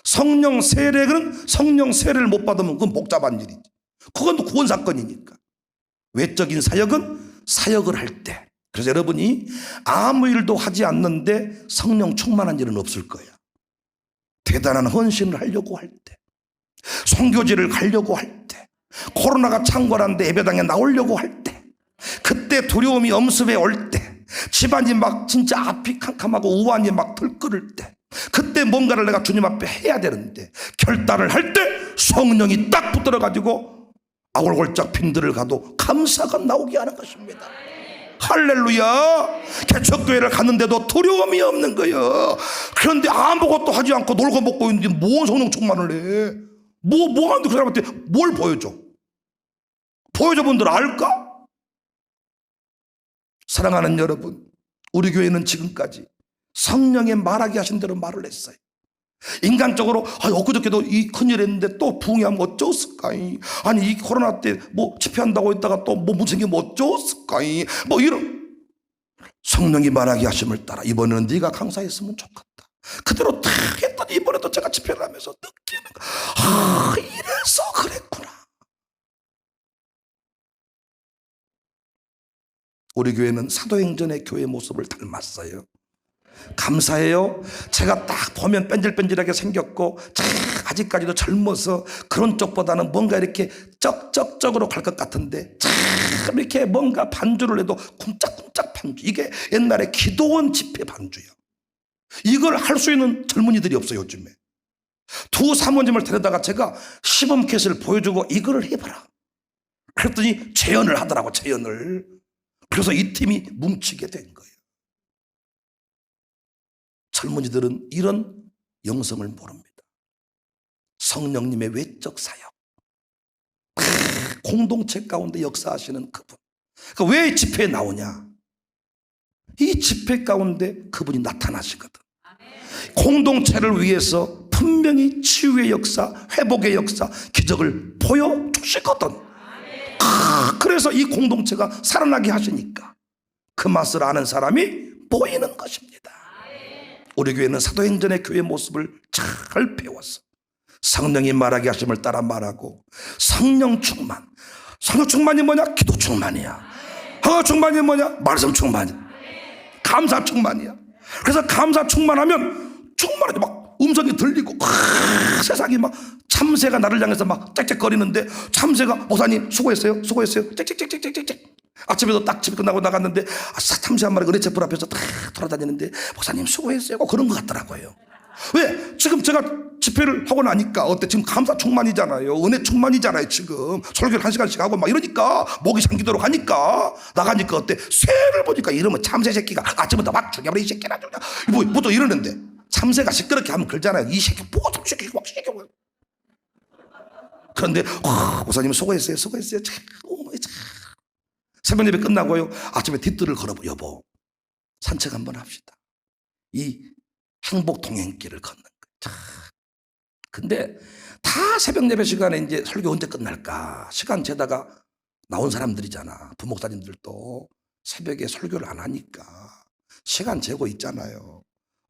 성령 세례는 성령 세례를 못 받으면 그건 복잡한 일이지. 그건 또 구원 사건이니까. 외적인 사역은 사역을 할 때. 그래서 여러분이 아무 일도 하지 않는데 성령 충만한 일은 없을 거야. 대단한 헌신을 하려고 할 때, 선교지를 가려고 할 때, 코로나가 창궐한데 예배당에 나오려고 할 때, 그때 두려움이 엄습해 올 때, 집안이 막 진짜 앞이 캄캄하고 우환이 막 들끓을 때, 그때 뭔가를 내가 주님 앞에 해야 되는데 결단을 할 때 성령이 딱 붙들어가지고 아골골짝 빈들을 가도 감사가 나오게 하는 것입니다. 할렐루야. 개척교회를 갔는데도 두려움이 없는 거예요. 그런데 아무것도 하지 않고 놀고 먹고 있는데 뭔 성령 충만을 해? 뭐 하는데 그 사람한테 뭘 보여줘? 보여줘 분들 알까? 사랑하는 여러분, 우리 교회는 지금까지 성령의 말하게 하신 대로 말을 했어요. 인간적으로 엊그저께도 이 큰일 했는데 또 부흥하면 어쩌었을까? 아니 이 코로나 때 뭐 집회한다고 했다가 또 뭐 무슨 게 뭐 어쩌었을까? 뭐 이런 성령이 말하게 하심을 따라 이번에는 네가 강사했으면 좋겠다. 그대로 다 했더니 이번에도 제가 집회를 하면서 느끼는 거, 이래서 그랬구나. 우리 교회는 사도행전의 교회 모습을 닮았어요. 감사해요. 제가 딱 보면 뺀질뺀질하게 생겼고 아직까지도 젊어서 그런 쪽보다는 뭔가 이렇게 쩍쩍쩍으로 갈 것 같은데 참 이렇게 뭔가 반주를 해도 쿵짝쿵짝 반주. 이게 옛날에 기도원 집회 반주예요. 이걸 할 수 있는 젊은이들이 없어요. 요즘에 두 사모님을 데려다가 제가 시범켓을 보여주고 이거를 해봐라 그랬더니 재연을 하더라고. 재연을. 그래서 이 팀이 뭉치게 된 거예요. 젊은이들은 이런 영성을 모릅니다. 성령님의 외적 사역, 공동체 가운데 역사하시는 그분. 그러니까 왜 집회에 나오냐? 이 집회 가운데 그분이 나타나시거든. 공동체를 위해서 분명히 치유의 역사, 회복의 역사, 기적을 보여주시거든. 그래서 이 공동체가 살아나게 하시니까 그 맛을 아는 사람이 보이는 것입니다. 우리 교회는 사도행전의 교회 모습을 잘 배웠어. 성령이 말하게 하심을 따라 말하고, 성령 충만. 성령 충만이 뭐냐? 기도 충만이야. 성령 충만이 뭐냐? 말씀 충만이야. 감사 충만이야. 그래서 감사 충만하면 충만하게 막 음성이 들리고, 세상이 막 참새가 나를 향해서 막 짹짹거리는데, 참새가 목사님 수고했어요, 수고했어요, 짹짹짹짹짹짹. 아침에도 딱 집에 끝나고 나갔는데 참새 한 마리가 은혜 촛불 앞에서 다 돌아다니는데 목사님 수고했어요, 그런 것 같더라고요. 왜? 지금 제가 집회를 하고 나니까 어때? 지금 감사 충만이잖아요. 은혜 충만이잖아요. 지금 설교를 1시간씩 하고 막 이러니까 목이 잠기도록 하니까 나가니까 어때? 새를 보니까 이러면 참새 새끼가 아침부터 막 죽여버려 이 새끼나 뭐 또 이러는데, 참새가 시끄럽게 하면 그러잖아요. 이 새끼 뭐가 새끼 막 새끼고. 그런데 목사님 수고했어요, 수고했어요. 새벽 예배 끝나고요, 아침에 뒷뜰을 걸어, 여보 산책 한번 합시다. 이 행복 동행길을 걷는 거예요. 근데 다 새벽 예배 시간에 이제 설교 언제 끝날까 시간 재다가 나온 사람들이잖아. 부목사님들도 새벽에 설교를 안 하니까 시간 재고 있잖아요.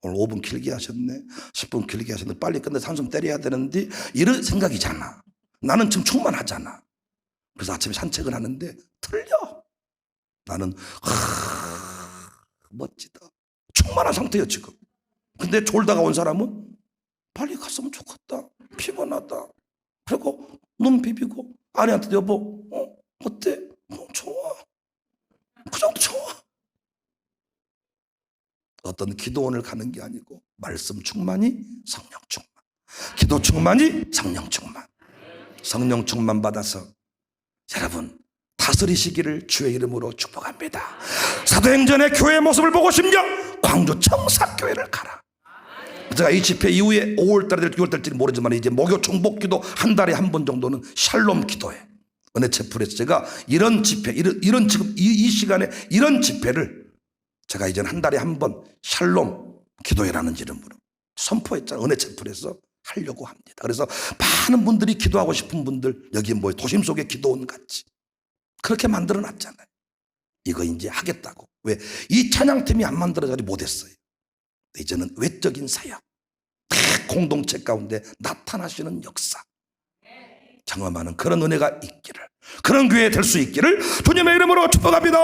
오늘 5분 길게 하셨네, 10분 길게 하셨네, 빨리 끝내서 한숨 때려야 되는데, 이런 생각이잖아. 나는 지금 충만하잖아. 그래서 아침에 산책을 하는데 틀려. 나는 멋지다, 충만한 상태예요 지금. 근데 졸다가 온 사람은 빨리 갔으면 좋겠다, 피곤하다. 그리고 눈 비비고 아내한테 여보 어때? 좋아. 그 정도 좋아. 어떤 기도원을 가는 게 아니고 말씀 충만이 성령 충만, 기도 충만이 성령 충만. 성령 충만 받아서 여러분 다스리시기를 주의 이름으로 축복합니다. 사도행전의 교회의 모습을 보고 싶냐? 광주 청사교회를 가라. 제가 이 집회 이후에 5월달에 될지 6월달일지 모르지만 이제 목요 중복 기도 한 달에 한 번 정도는 샬롬 기도회, 은혜 채플에서 제가 이런 집회, 이런 지금 이 시간에 이런 집회를 제가 이제는 한 달에 한 번 샬롬 기도회라는 이름으로 선포했잖아요. 은혜 채플에서 하려고 합니다. 그래서 많은 분들이 기도하고 싶은 분들 여기 뭐 도심 속의 기도원 같이 그렇게 만들어 놨잖아요. 이거 이제 하겠다고. 왜? 이 찬양팀이 안 만들어져서 못했어요. 이제는 외적인 사역, 공동체 가운데 나타나시는 역사 경험하는 그런 은혜가 있기를, 그런 교회 될 수 있기를 주님의 이름으로 축복합니다.